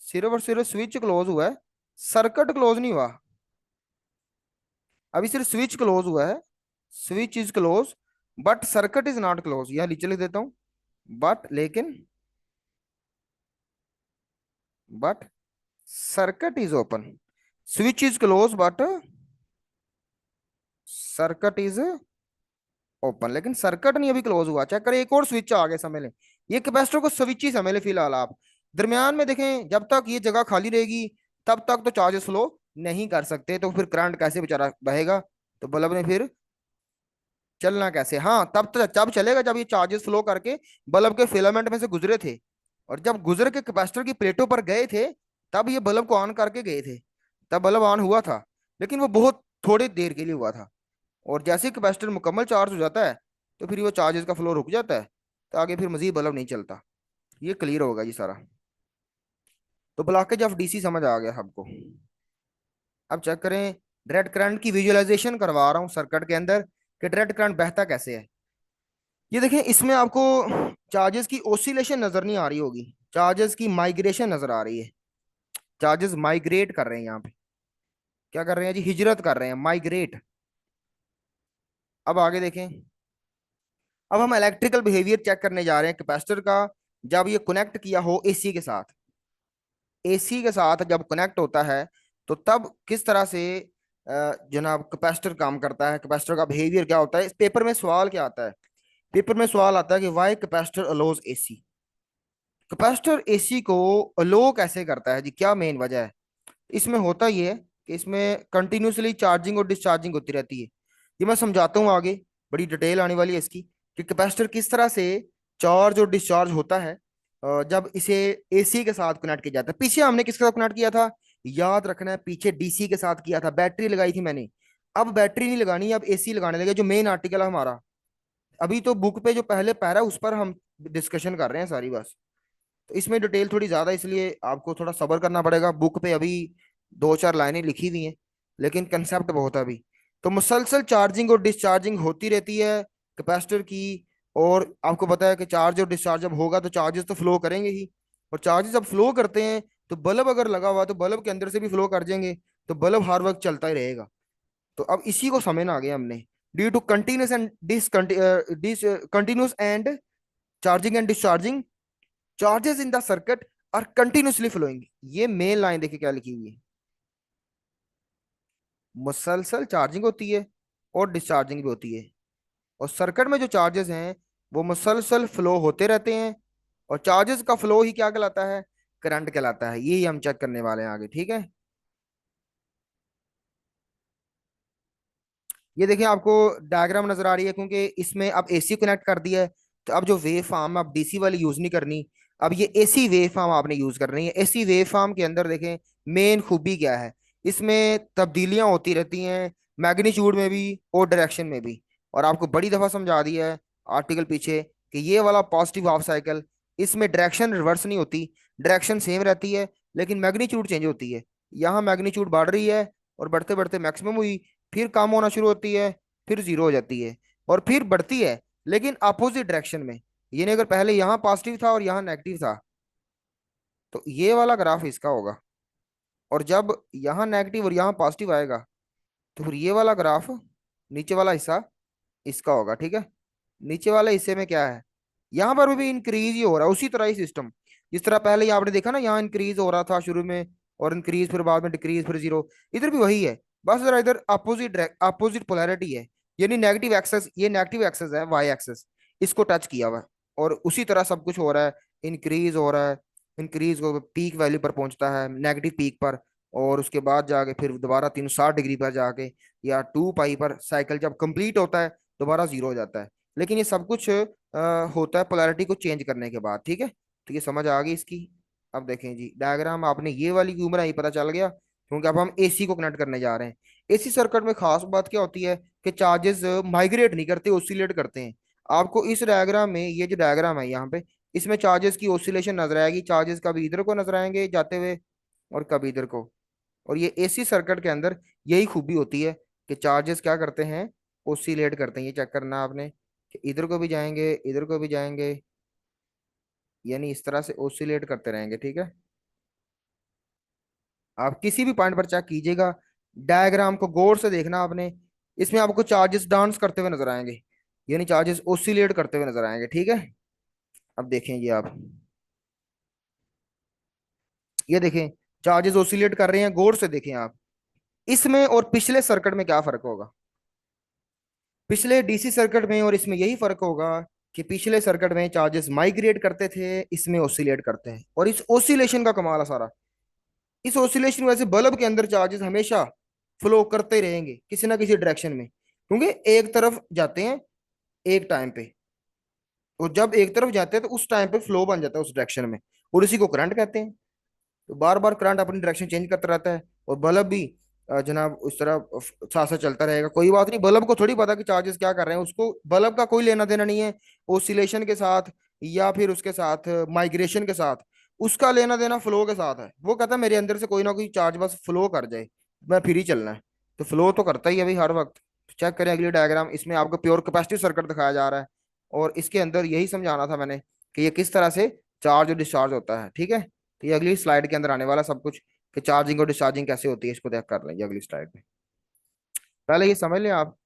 Speaker 1: सिर्फ और सिर्फ स्विच क्लोज हुआ है, सर्किट क्लोज नहीं हुआ। अभी सिर्फ स्विच क्लोज हुआ है, switch is close, but circuit is not close. यह नीचे लिख देता हूं, बट लेकिन, but circuit is open, switch is close but circuit is open, लेकिन सर्किट नहीं अभी क्लोज हुआ। चेक करें, एक और स्विच आगे समझ लें। ये कैपेसिटर को स्विच ही समझ लें फिलहाल आप। दरमियान में देखें, जब तक ये जगह खाली रहेगी तब तक तो चार्जेस फ्लो नहीं कर सकते, तो फिर करंट कैसे बेचारा बहेगा? तो बल्ब ने फिर चलना कैसे? हाँ, तब तक जब चलेगा जब ये चार्जेस फ्लो करके बल्ब के फिलामेंट में से गुजरे थे, और जब गुजर के कैपेसिटर की प्लेटों पर गए थे तब ये बल्ब को ऑन करके गए थे, तब बल्ब ऑन हुआ था। लेकिन वो बहुत थोड़ी देर के लिए हुआ था। और जैसे ही कैपेसिटर मुकम्मल चार्ज हो जाता है तो फिर वो चार्जेस का फ्लो रुक जाता है, तो आगे फिर मजीद बल्ब नहीं चलता। ये क्लियर होगा जी सारा। तो ब्लॉकेज ऑफ डीसी समझ आ गया सबको। अब चेक करें, डायरेक्ट करंट की विजुअलाइजेशन करवा रहा हूँ सर्किट के अंदर कि डायरेक्ट करंट बहता कैसे है। ये देखें, इसमें आपको चार्जेस की ओसिलेशन नजर नहीं आ रही होगी, चार्जेस की माइग्रेशन नजर आ रही है। चार्जेस माइग्रेट कर रहे हैं यहाँ पे। क्या कर रहे हैं जी? हिजरत कर रहे हैं, माइग्रेट। अब आगे देखें, अब हम इलेक्ट्रिकल बिहेवियर चेक करने जा रहे हैं कैपेसिटर का, जब ये कनेक्ट किया हो एसी के साथ। एसी के साथ जब कनेक्ट होता है तो तब किस तरह से जनाब कैपेसिटर काम करता है, कैपेसिटर का बिहेवियर क्या होता है। इस पेपर में सवाल क्या आता है? पेपर में सवाल आता है कि why capacitor allows AC. Capacitor AC को अलो कैसे करता है जी, क्या मेन वजह है? इसमें होता ही है कि इसमें कंटिन्यूसली चार्जिंग और डिस्चार्जिंग होती रहती है। ये मैं समझाता हूँ आगे, बड़ी डिटेल आने वाली है इसकी, कि कैपेसिटर किस तरह से चार्ज और डिस्चार्ज होता है जब इसे एसी के साथ कनेक्ट किया जाता है। पीछे हमने किसके साथ कनेक्ट किया था? याद रखना है, पीछे डीसी के साथ किया था, बैटरी लगाई थी मैंने। अब बैटरी नहीं लगानी, अब एसी लगाने लगे, जो मेन आर्टिकल है हमारा। अभी तो बुक पे जो पहले पैरा है उस पर हम डिस्कशन कर रहे हैं सारी, बस। तो इसमें डिटेल थोड़ी ज्यादा, इसलिए आपको थोड़ा सब्र करना पड़ेगा। बुक पे अभी दो चार लाइनें लिखी हुई हैं, लेकिन कंसेप्ट बहुत है अभी। तो मुसलसल चार्जिंग और डिस्चार्जिंग होती रहती है कैपेसिटर की। और आपको पता है कि चार्ज और डिस्चार्ज जब होगा तो चार्जेस तो फ्लो करेंगे ही, और चार्जेस जब फ्लो करते हैं तो बल्ब अगर लगा हुआ तो बल्ब के अंदर से भी फ्लो कर जाएंगे, तो बल्ब हर वक्त चलता ही रहेगा। तो अब इसी को समझना आ गया हमने। Due to continuous and continuous and charging and discharging, charges in the circuit are continuously flowing. ये मेन लाइन देखिए क्या लिखी हुई है। मुसलसल चार्जिंग होती है और डिस्चार्जिंग भी होती है, और सर्किट में जो चार्जेस हैं वो मुसलसल फ्लो होते रहते हैं। और चार्जेस का फ्लो ही क्या कहलाता है? करंट कहलाता है। यही हम चेक करने वाले हैं आगे, ठीक है। ये देखिए, आपको डायग्राम नजर आ रही है, क्योंकि इसमें अब एसी कनेक्ट कर दिया है, तो अब जो वेव फॉर्म अब डीसी वाली यूज नहीं करनी। अब ये एसी वेव फॉर्म आपने यूज करनी है। एसी वेव फॉर्म के अंदर देखें मेन खूबी क्या है, इसमें तब्दीलियां होती रहती हैं, मैग्नीट्यूड में भी और डायरेक्शन में भी। और आपको बड़ी दफा समझा दिया है आर्टिकल पीछे कि ये वाला पॉजिटिव हाफ साइकिल, इसमें डायरेक्शन रिवर्स नहीं होती, डायरेक्शन सेम रहती है, लेकिन मैग्नीट्यूड चेंज होती है। यहाँ मैग्नीट्यूड बढ़ रही है और बढ़ते बढ़ते मैक्सिमम हुई, फिर कम होना शुरू होती है, फिर जीरो हो जाती है, और फिर बढ़ती है, लेकिन अपोजिट डायरेक्शन में। ये नहीं, अगर पहले यहाँ पॉजिटिव था और यहाँ नेगेटिव था तो ये वाला ग्राफ इसका होगा, और जब यहाँ नेगेटिव और यहाँ पॉजिटिव आएगा तो फिर ये वाला ग्राफ, नीचे वाला हिस्सा इसका होगा, ठीक है। नीचे वाले हिस्से में क्या है? यहाँ पर भी इंक्रीज ही हो रहा है, उसी तरह ही सिस्टम। जिस तरह पहले ही आपने देखा ना, यहाँ इंक्रीज हो रहा था शुरू में, और इंक्रीज फिर बाद में डिक्रीज फिर जीरो। इधर भी वही है, बस जरा इधर अपोजिट अपोजिट पोलैरिटी है। यानी नेगेटिव एक्सेस, ये नेगेटिव एक्सेस है, वाई एक्सेस, इसको टच किया हुआ है। और उसी तरह सब कुछ हो रहा है, इंक्रीज हो रहा है। इंक्रीज को पीक वैल्यू पर पहुंचता है, नेगेटिव पीक पर, और उसके बाद जाके फिर दोबारा 360 डिग्री पर जाके, या 2 पाई पर साइकिल जब कंप्लीट होता है दोबारा जीरो हो जाता है। लेकिन ये सब कुछ होता है पोलैरिटी को चेंज करने के बाद, ठीक है। तो ये समझ आ गई इसकी। अब देखें जी, डायग्राम आपने ये वाली की उम्र ही पता चल गया, क्योंकि अब हम एसी को कनेक्ट करने जा रहे हैं। एसी सर्किट में खास बात क्या होती है कि चार्जेस माइग्रेट नहीं करते, ओसिलेट करते हैं। आपको इस डायग्राम में, ये जो डायग्राम है यहाँ पे, इसमें चार्जेस की ओसिलेशन नजर आएगी। चार्जेस कभी इधर को नजर आएंगे जाते हुए और कभी इधर को। और ये एसी सर्किट के अंदर यही खूबी होती है कि चार्जेस क्या करते हैं? ओसिलेट करते हैं। ये चेक करना आपने कि इधर को भी जाएंगे, इधर को भी जाएंगे, यानी इस तरह से ओसिलेट करते रहेंगे, ठीक है। आप किसी भी पॉइंट पर चेक कीजिएगा, डायग्राम को गौर से देखना आपने। इसमें आपको चार्जेस डांस करते हुए नजर आएंगे, यानी चार्जेस ओसिलेट करते हुए नजर आएंगे, ठीक है। अब देखें ये आप, ये देखें, चार्जेस ओसिलेट कर रहे हैं, गौर से देखें आप। इसमें और पिछले सर्किट में क्या फर्क होगा? पिछले डीसी सर्किट में और इसमें यही फर्क होगा कि पिछले सर्किट में चार्जेस माइग्रेट करते थे, इसमें ओसिलेट करते हैं। और इस ओसिलेशन का कमाल है सारा। इस ओसिलेशन वजह से बल्ब के अंदर चार्जेस हमेशा फ्लो करते रहेंगे किसी ना किसी डायरेक्शन में, क्योंकि एक तरफ जाते हैं एक टाइम पे। और जब एक तरफ जाते हैं तो उस टाइम पे फ्लो बन जाता है उस डायरेक्शन में, और इसी को करंट कहते हैं। तो बार बार करंट अपनी डायरेक्शन चेंज करता रहता है, और बल्ब भी जनाब उस तरह साथ साथ चलता रहेगा। कोई बात नहीं, बल्ब को थोड़ी पता कि चार्जेस क्या कर रहे हैं, उसको बल्ब का कोई लेना देना नहीं है ओसिलेशन के साथ, या फिर उसके साथ माइग्रेशन के साथ। उसका लेना देना फ्लो के साथ है। वो कहता है मेरे अंदर से कोई ना कोई चार्ज बस फ्लो कर जाए, मैं फिर ही चलना है। तो फ्लो तो करता ही है भाई हर वक्त। चेक करें अगली डायग्राम, इसमें आपको प्योर कैपेसिटिव सर्किट दिखाया जा रहा है। और इसके अंदर यही समझाना था मैंने कि ये किस तरह से चार्ज और डिस्चार्ज होता है, ठीक है। तो ये अगली स्लाइड के अंदर आने वाला सब कुछ, कि चार्जिंग और डिस्चार्जिंग कैसे होती है, इसको देख कर लेंगे अगली स्लाइड में। पहले ये समझ लें आप,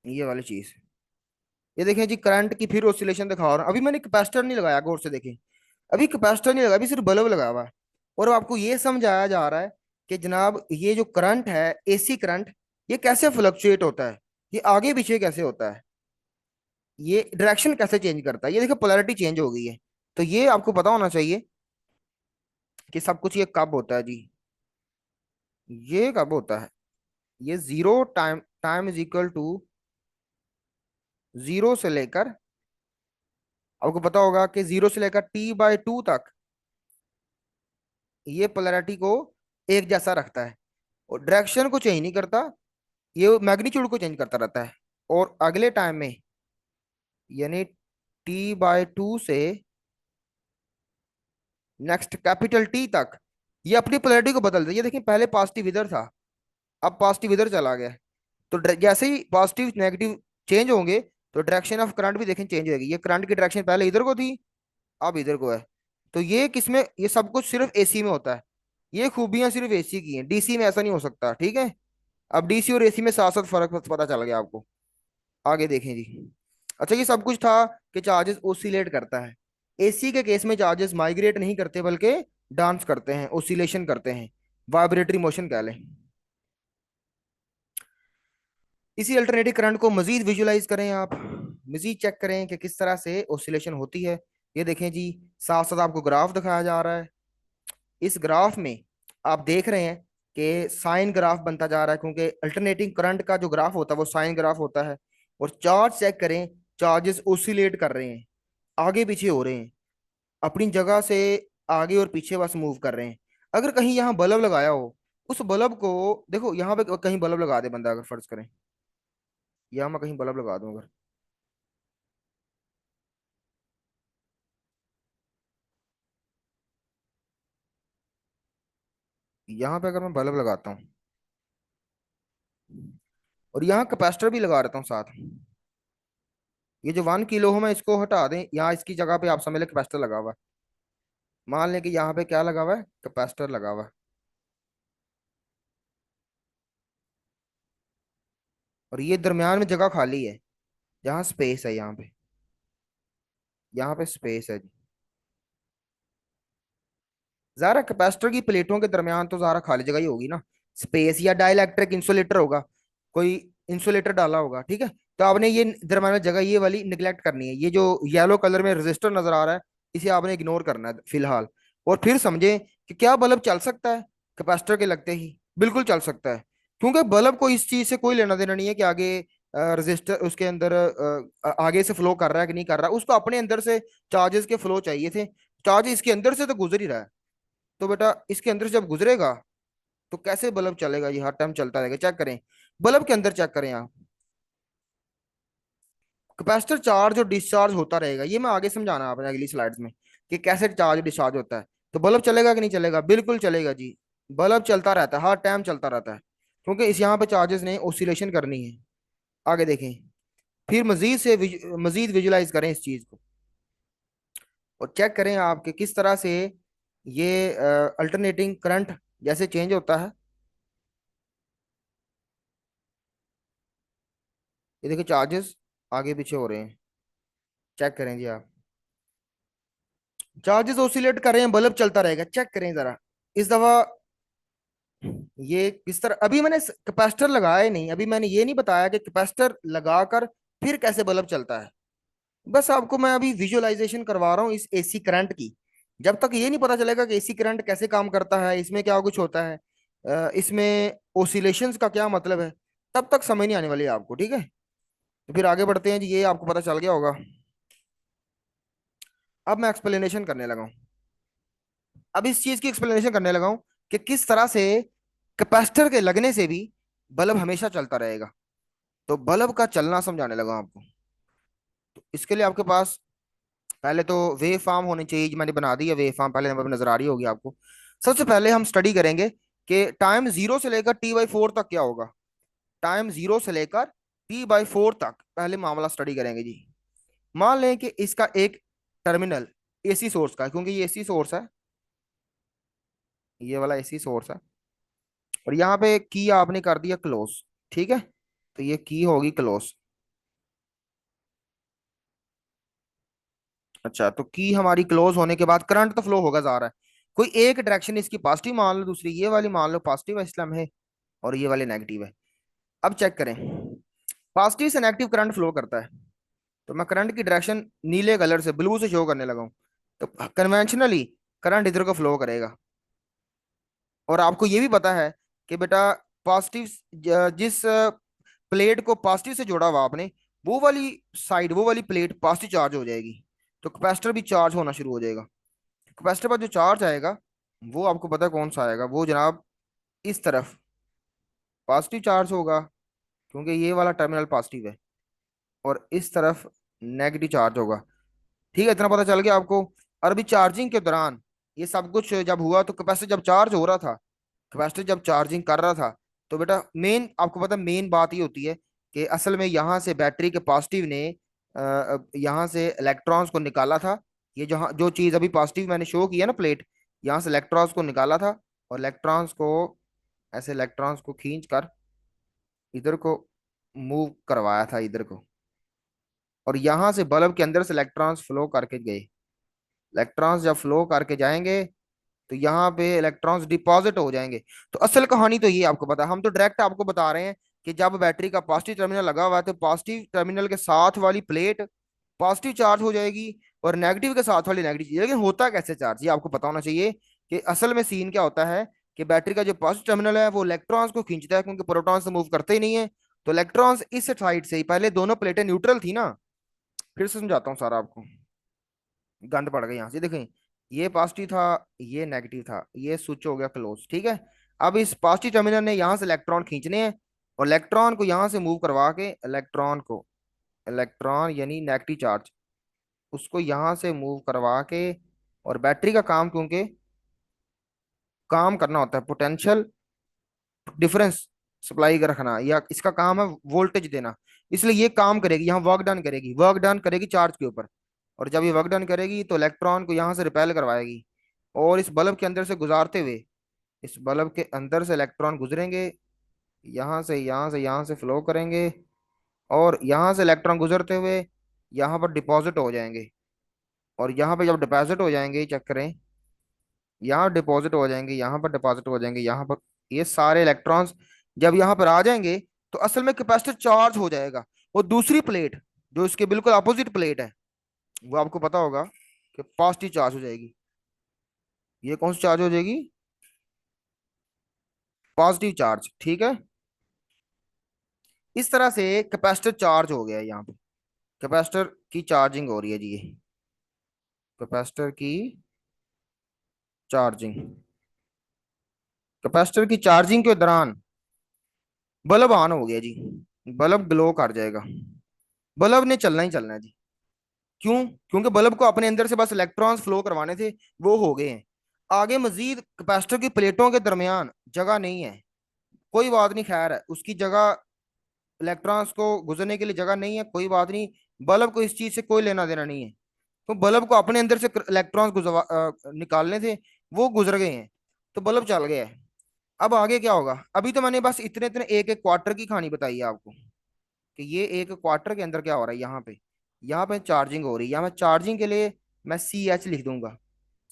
Speaker 1: ये वाली चीज। ये देखें जी, करंट की फिर ऑसिलेशन दिखा रहा हूं। अभी मैंने कैपेसिटर नहीं लगाया, गौर से देखें। अभी कैपेसिटर नहीं लगा, अभी सिर्फ बल्ब लगा हुआ है। और अब आपको ये समझाया जा रहा है कि जनाब ये जो करंट है, एसी करंट, ये कैसे फ्लक्चुएट होता है, ये आगे पीछे कैसे होता है, ये डायरेक्शन कैसे चेंज करता है। ये देखो पोलैरिटी चेंज हो गई है। तो ये आपको पता होना चाहिए कि सब कुछ ये कब होता है जी। ये कब होता है? ये zero time, time is equal to zero से लेकर, आपको पता होगा कि जीरो से लेकर T/2 तक ये पोलैरिटी को एक जैसा रखता है, और डायरेक्शन को चेंज नहीं करता। ये मैग्नीट्यूड को चेंज करता रहता है। और अगले टाइम में, यानी T/2 से नेक्स्ट कैपिटल टी तक, ये अपनी पोलैरिटी को बदल दे। ये देखिए, पहले पॉजिटिव इधर था, अब पॉजिटिव इधर चला गया। तो जैसे ही पॉजिटिव नेगेटिव चेंज होंगे, तो डायरेक्शन ऑफ करंट भी देखें चेंज होगी। ये करंट की डायरेक्शन पहले इधर को थी, अब इधर को है। तो ये किसमें, ये सब कुछ सिर्फ एसी में होता है। ये खूबियां सिर्फ एसी की हैं, डीसी में ऐसा नहीं हो सकता, ठीक है। अब डीसी और एसी में साथ साथ फर्क पता चल गया आपको। आगे देखें जी। अच्छा, ये सब कुछ था कि चार्जेस ओसिलेट करता है। एसी के केस में चार्जेस माइग्रेट नहीं करते, बल्कि डांस करते हैं, ओसिलेशन करते हैं, वाइब्रेटरी मोशन कह लें। इसी अल्टरनेटिव करंट को मजीद विजुलाइज करें आप, मजीद चेक करें कि किस तरह से ओसिलेशन होती है। ये देखें जी, साथ साथ आपको ग्राफ दिखाया जा रहा है। इस ग्राफ में आप देख रहे हैं कि साइन ग्राफ बनता जा रहा है, क्योंकि अल्टरनेटिंग करंट का जो ग्राफ होता है वो साइन ग्राफ होता है। और चार्ज चेक करें, चार्जेस ओसिलेट कर रहे हैं, आगे पीछे हो रहे हैं, अपनी जगह से आगे और पीछे बस मूव कर रहे हैं। अगर कहीं यहाँ बल्ब लगाया हो, उस बल्ब को देखो, यहाँ पे कहीं बल्ब लगा दे बंदा, अगर फर्ज करें यहाँ मैं कहीं बल्ब लगा दूं, अगर यहाँ पे अगर मैं बल्ब लगाता हूँ, और यहाँ कैपेसिटर भी लगा देता हूँ साथ, ये जो 1 किलो है, मैं इसको हटा दें, यहाँ इसकी जगह पे आप समझ लें कैपेसिटर लगा हुआ है। मान लें कि यहाँ पे क्या लगा हुआ है, कैपेसिटर लगा हुआ है। और ये दरमियान में जगह खाली है, जहाँ स्पेस है, यहाँ पे स्पेस है जी। ज़रा कैपेसिटर की प्लेटों के दरमियान तो ज़रा खाली जगह ही होगी ना, स्पेस, या डाइलेक्ट्रिक इंसुलेटर होगा, कोई इंसुलेटर डाला होगा, ठीक है। तो आपने ये दरमियान में जगह ये वाली निगलेक्ट करनी है। ये जो येलो कलर में रजिस्टर नजर आ रहा है, इसे आपने इग्नोर करना है फिलहाल। और फिर समझे कि क्या बल्ब चल सकता है कैपेसिटर के लगते ही? बिल्कुल चल सकता है, क्योंकि बल्ब को इस चीज से कोई लेना देना नहीं है कि आगे रजिस्टर उसके अंदर आगे से फ्लो कर रहा है कि नहीं कर रहा है। उसको अपने अंदर से चार्जेस के फ्लो चाहिए थे। चार्ज इसके अंदर से तो गुजर ही रहा है। तो बेटा इसके अंदर से जब गुजरेगा, तो कैसे बल्ब चलेगा? ये हर टाइम चलता रहेगा। चेक करें, बल्ब के अंदर चेक करें आप, कैपेसिटर चार्ज और डिस्चार्ज होता रहेगा। ये मैं आगे समझाना है आपने अगली स्लाइड्स में, कि कैसे चार्ज डिस्चार्ज होता है। तो बल्ब चलेगा कि नहीं चलेगा? बिल्कुल चलेगा जी। बल्ब चलता रहता है, हर टाइम चलता रहता है, क्योंकि इस यहाँ पे चार्जेस ने ओसिलेशन करनी है। आगे देखें, फिर मजीद से मजीद विजुलाइज करें इस चीज को, और चेक करें आप कि किस तरह से ये अल्टरनेटिंग करंट जैसे चेंज होता है। ये देखिए, चार्जेस आगे पीछे हो रहे हैं। चेक करें जी आप, चार्जेस ओसिलेट कर रहे हैं, बल्ब चलता रहेगा। चेक करें जरा इस दफा। ये किस तरह, अभी मैंने कैपेसिटर लगाया ही नहीं, अभी मैंने ये नहीं बताया कि कैपेसिटर लगाकर फिर कैसे बल्ब चलता है। बस आपको मैं अभी विजुअलाइजेशन करवा रहा हूँ इस एसी करंट की। जब तक ये नहीं पता चलेगा कि एसी करंट कैसे काम करता है, इसमें क्या कुछ होता है, इसमें ओसिलेशंस का क्या मतलब है, तब तक समझ नहीं आने वाली है आपको। ठीक है, तो फिर आगे बढ़ते हैं जी। ये आपको पता चल गया होगा। अब मैं एक्सप्लेनेशन करने लगा हूँ। अब इस चीज की एक्सप्लेनेशन करने लगा हूँ कि किस तरह से कैपेसिटर के लगने से भी बल्ब हमेशा चलता रहेगा। तो बल्ब का चलना समझाने लगा हूं आपको। तो इसके लिए आपके पास पहले तो वेव फॉर्म होनी चाहिए, जो मैंने बना दी है वेव फॉर्म, पहले नंबर पर नजर आ रही होगी आपको। सबसे पहले हम स्टडी करेंगे कि टाइम जीरो से लेकर T/4 तक क्या होगा। टाइम जीरो से लेकर T/4 तक पहले मामला स्टडी करेंगे जी। मान लें कि इसका एक टर्मिनल एसी सोर्स का है, क्योंकि ये एसी सोर्स है, ये वाला एसी सोर्स है। और यहाँ पे की आपने कर दिया क्लोज। ठीक है, तो ये की होगी क्लोज। अच्छा, तो की हमारी क्लोज होने के बाद करंट तो फ्लो होगा जा रहा है। कोई एक डायरेक्शन इसकी पॉजिटिव मान लो, दूसरी ये वाली मान लो पॉजिटिव है इसलिए है, और ये वाली नेगेटिव है। अब चेक करें, पॉजिटिव से नेगेटिव करंट फ्लो करता है। तो मैं करंट की डायरेक्शन नीले कलर से ब्लू से शो करने लगा हूं। तो कन्वेंशनली करंट इधर को फ्लो करेगा। और आपको ये भी पता है कि बेटा पॉजिटिव, जिस प्लेट को पॉजिटिव से जोड़ा हुआ आपने, वो वाली साइड, वो वाली प्लेट पॉजिटिव चार्ज हो जाएगी। तो कैपेसिटर भी चार्ज होना शुरू हो जाएगा। कैपेसिटर पर जो चार्ज आएगा वो आपको पता है कौन सा आएगा, वो जनाब इस तरफ पॉजिटिव चार्ज होगा, क्योंकि ये वाला टर्मिनल पॉजिटिव है। और इस तरफ नेगेटिव चार्ज होगा। ठीक है, इतना पता चल गया आपको। और अभी चार्जिंग के दौरान ये सब कुछ जब हुआ, तो कैपेसिटर जब चार्ज हो रहा था, कैपेसिटर जब चार्जिंग कर रहा था, तो बेटा मेन आपको पता, मेन बात ये होती है कि असल में यहाँ से बैटरी के पॉजिटिव ने यहाँ से इलेक्ट्रॉन्स को निकाला था। ये जहाँ जो चीज़ अभी पॉजिटिव मैंने शो किया ना प्लेट, यहाँ से इलेक्ट्रॉन्स को निकाला था, और इलेक्ट्रॉन्स को ऐसे इलेक्ट्रॉन्स को खींच कर इधर को मूव करवाया था इधर को। और यहाँ से बल्ब के अंदर से इलेक्ट्रॉन्स फ्लो करके गए। इलेक्ट्रॉन्स जब फ्लो करके जाएंगे तो यहाँ पे इलेक्ट्रॉन्स डिपॉजिट हो जाएंगे। तो असल कहानी तो ये आपको पता है, हम तो डायरेक्ट आपको बता रहे हैं कि जब बैटरी का पॉजिटिव टर्मिनल लगा हुआ है तो पॉजिटिव टर्मिनल के साथ वाली प्लेट पॉजिटिव चार्ज हो जाएगी, और नेगेटिव के साथ वाली नेगेटिव। लेकिन होता कैसे चार्ज, ये आपको पता होना चाहिए कि असल में सीन क्या होता है कि बैटरी का जो पॉजिटिव टर्मिनल है वो इलेक्ट्रॉन्स को खींचता है, क्योंकि प्रोटॉन्स तो मूव करते ही नहीं है। तो इलेक्ट्रॉन्स इस साइड से ही, पहले दोनों प्लेटें न्यूट्रल थी ना, फिर से समझाता हूँ सारा आपको, गंद पड़ गई यहाँ से देखें। ये पॉजिटिव था, ये नेगेटिव था, ये स्विच हो गया क्लोज। ठीक है, अब इस पॉजिटिव टर्मिनल ने यहाँ से इलेक्ट्रॉन खींचने हैं, और इलेक्ट्रॉन को यहाँ से मूव करवा के इलेक्ट्रॉन को, इलेक्ट्रॉन यानी नेगेटिव चार्ज, उसको यहाँ से मूव करवा के। और बैटरी का काम, क्योंकि काम करना होता है पोटेंशियल डिफरेंस सप्लाई का रखना, या इसका काम है वोल्टेज देना, इसलिए ये काम करेगी, यहाँ वर्क डन करेगी, वर्क डन करेगी चार्ज के ऊपर। और जब ये वर्क डन करेगी तो इलेक्ट्रॉन को यहाँ से रिपेल करवाएगी, और इस बल्ब के अंदर से गुजारते हुए, इस बल्ब के अंदर से इलेक्ट्रॉन गुजरेंगे, यहाँ से यहाँ से यहाँ से फ्लो करेंगे, और यहाँ से इलेक्ट्रॉन गुजरते हुए यहाँ पर डिपॉजिट हो जाएंगे। और यहाँ पे जब डिपॉजिट हो जाएंगे, चेक करें, यहाँ डिपॉजिट हो जाएंगे, यहाँ पर डिपॉजिट हो जाएंगे, यहाँ पर, ये सारे इलेक्ट्रॉन्स जब यहाँ पर आ जाएंगे तो असल में कैपेसिटर चार्ज हो जाएगा। और दूसरी प्लेट जो इसके बिल्कुल अपोजिट प्लेट है, वो आपको पता होगा कि पॉजिटिव चार्ज हो जाएगी। ये कौन सी चार्ज हो जाएगी, पॉजिटिव चार्ज। ठीक है, इस तरह से कैपेसिटर चार्ज हो गया है यहाँ पे। कैपेसिटर की चार्जिंग हो रही है जी, ये कैपेसिटर की चार्जिंग। कैपेसिटर की चार्जिंग के दौरान बल्ब ऑन हो गया जी, बल्ब ग्लो कर जाएगा। बल्ब ने चलना ही चलना है जी। क्यों? क्योंकि बल्ब को अपने अंदर से बस इलेक्ट्रॉन्स फ्लो करवाने थे, वो हो गए हैं। आगे मजीद कैपेसिटर की प्लेटों के दरमियान जगह नहीं है। कोई बात नहीं, खैर है उसकी जगह, इलेक्ट्रॉन्स को गुजरने के लिए जगह नहीं है, कोई बात नहीं। बल्ब को इस चीज से कोई लेना देना नहीं है। तो बल्ब को अपने अंदर से इलेक्ट्रॉन्स निकालने थे, वो गुजर गए हैं, तो बल्ब चल गया है। अब आगे क्या होगा, अभी तो मैंने बस इतने इतने एक एक क्वार्टर की कहानी बताई है आपको, कि ये एक क्वार्टर के अंदर क्या हो रहा है। यहाँ पे चार्जिंग हो रही है, यहाँ मैं चार्जिंग के लिए मैं सी एच लिख दूंगा।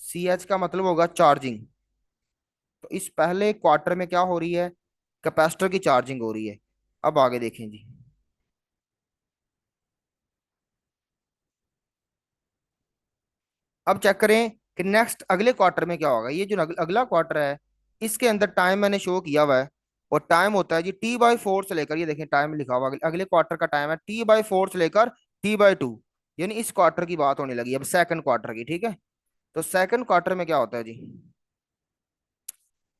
Speaker 1: सी एच का मतलब होगा चार्जिंग। तो इस पहले क्वार्टर में क्या हो रही है, कैपेसिटर की चार्जिंग हो रही है। अब आगे देखें जी। अब चेक करें कि नेक्स्ट अगले क्वार्टर में क्या होगा। ये जो अगला क्वार्टर है, इसके अंदर टाइम मैंने शो किया हुआ है। और टाइम होता है जी T/4 से लेकर, ये देखें टाइम लिखा हुआ अगले क्वार्टर का टाइम है T/4 से लेकर T/2। यानी इस क्वार्टर की बात होने लगी अब सेकंड क्वार्टर की, ठीक है। तो सेकंड क्वार्टर में क्या होता है जी।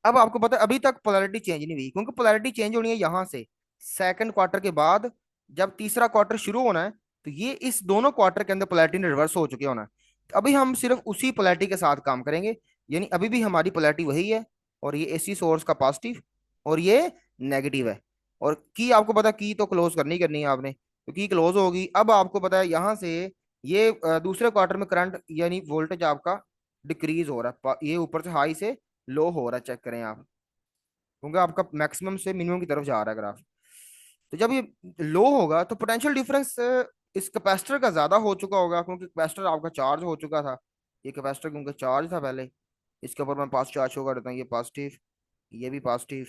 Speaker 1: अब आपको पता है अभी तक पोलैरिटी चेंज नहीं हुई, क्योंकि पोलैरिटी चेंज होनी है यहां से सेकंड क्वार्टर के बाद। जब तीसरा क्वार्टर शुरू होना है, तो ये इस दोनों क्वार्टर के अंदर पोलैरिटी रिवर्स हो चुके होना है। तो अभी हम सिर्फ उसी पोलैरिटी के साथ काम करेंगे। यानी अभी भी हमारी पोलैरिटी वही है, और ये एसी सोर्स का पॉजिटिव और ये नेगेटिव है। और की आपको पता, की तो क्लोज करनी है आपने, तो की क्लोज होगी। अब आपको पता है यहां से ये दूसरे क्वार्टर में करंट यानी वोल्टेज आपका डिक्रीज हो रहा है, ये ऊपर से हाई से लो हो रहा है, चेक करें आप। क्योंकि आपका मैक्सिमम से मिनिमम की तरफ जा रहा है ग्राफ। तो जब ये लो होगा तो पोटेंशियल डिफरेंस इस कैपेसिटर का ज्यादा हो चुका होगा, क्योंकि कैपेसिटर आपका चार्ज हो चुका था। ये कैपेसिटर क्योंकि चार्ज था पहले। इसके ऊपर मैं पास चार्ज शो कर देता हूँ, ये पॉजिटिव, ये भी पॉजिटिव,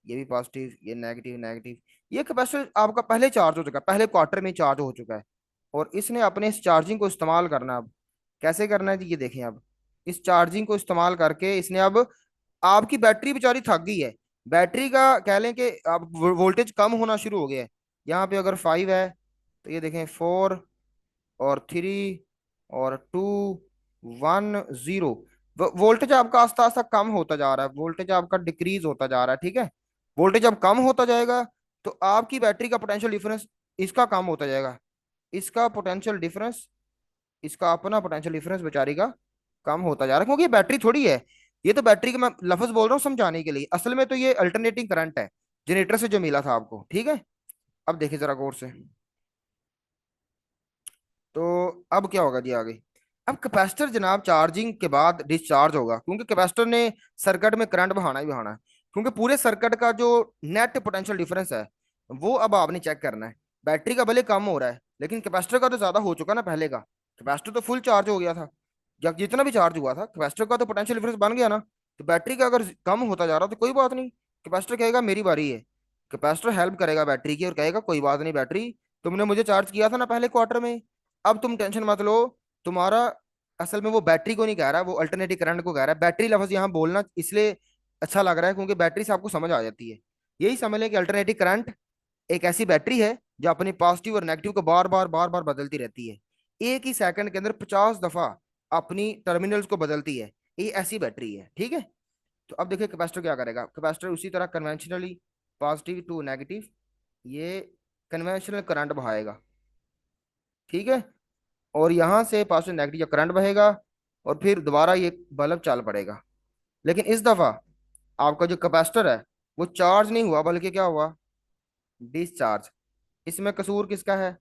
Speaker 1: ये भी पॉजिटिव, ये नेगेटिव नेगेटिव। ये कैपेसिटर आपका पहले चार्ज हो चुका है, पहले क्वार्टर में चार्ज हो चुका है। और इसने अपने इस चार्जिंग को इस्तेमाल करना है अब। कैसे करना है जी, ये देखें अब। इस चार्जिंग को इस्तेमाल करके इसने अब, आपकी बैटरी बेचारी थक गई है। बैटरी का कह लें कि अब वोल्टेज कम होना शुरू हो गया है। यहाँ पे अगर 5 है, तो ये देखें 4 और 3 और 2 1 0। वोल्टेज आपका आस्ता आस्ता कम होता जा रहा है, वोल्टेज आपका डिक्रीज होता जा रहा है, ठीक है। वोल्टेज अब कम होता जाएगा, तो आपकी बैटरी का पोटेंशियल डिफरेंस इसका कम होता जाएगा। इसका पोटेंशियल डिफरेंस, इसका अपना पोटेंशियल डिफरेंस बेचारी का कम होता जा रहा है, क्योंकि ये बैटरी थोड़ी है। ये तो बैटरी का मैं लफ्ज बोल रहा हूँ समझाने के लिए, असल में तो ये अल्टरनेटिंग करंट है जनरेटर से जो मिला था आपको, ठीक है। अब देखिए जरा गौर से। तो अब क्या होगा जी आगे। अब कैपेसिटर जनाब चार्जिंग के बाद डिस्चार्ज होगा, क्योंकि कैपेसिटर ने सर्किट में करंट बहाना ही बहाना है। क्योंकि पूरे सर्किट का जो नेट पोटेंशियल डिफरेंस है, वो अब आपने चेक करना है। बैटरी का भले कम हो रहा है, लेकिन कैपेसिटर का तो ज्यादा हो चुका ना पहले का। कैपेसिटर तो फुल चार्ज हो गया था। जब जितना भी चार्ज हुआ था, कैपेसिटर का तो पोटेंशियल डिफरेंस बन गया ना। तो बैटरी का अगर कम होता जा रहा तो कोई बात नहीं, कैपेसिटर कहेगा मेरी बारी है। कैपेसिटर हेल्प करेगा बैटरी की और कहेगा कोई बात नहीं बैटरी, तुमने मुझे चार्ज किया था ना पहले क्वार्टर में, अब तुम टेंशन मत लो। तुम्हारा, असल में वो बैटरी को नहीं कह रहा, वो अल्टरनेटिव करंट को कह रहा है। बैटरी लफ्ज यहाँ बोलना इसलिए अच्छा लग रहा है क्योंकि बैटरी से आपको समझ आ जाती है। यही समझ लें कि अल्टरनेटिव करंट एक ऐसी बैटरी है जो अपनी पॉजिटिव और नेगेटिव को बार बार बदलती रहती है। एक ही सेकंड के अंदर 50 दफा अपनी टर्मिनल्स को बदलती है। ये ऐसी बैटरी है, ठीक है। तो अब देखिए कैपेसिटर क्या करेगा। कैपेसिटर उसी तरह कन्वेंशनली पॉजिटिव टू नेगेटिव, ये कन्वेंशनल करंट बहाएगा, ठीक है। और यहां से पॉजिटिव नेगेटिव करंट बहेगा, और फिर दोबारा ये बल्ब चल पड़ेगा। लेकिन इस दफा आपका जो कैपेसिटर है वो चार्ज नहीं हुआ, बल्कि क्या हुआ, डिस्चार्ज। इसमें कसूर किसका है।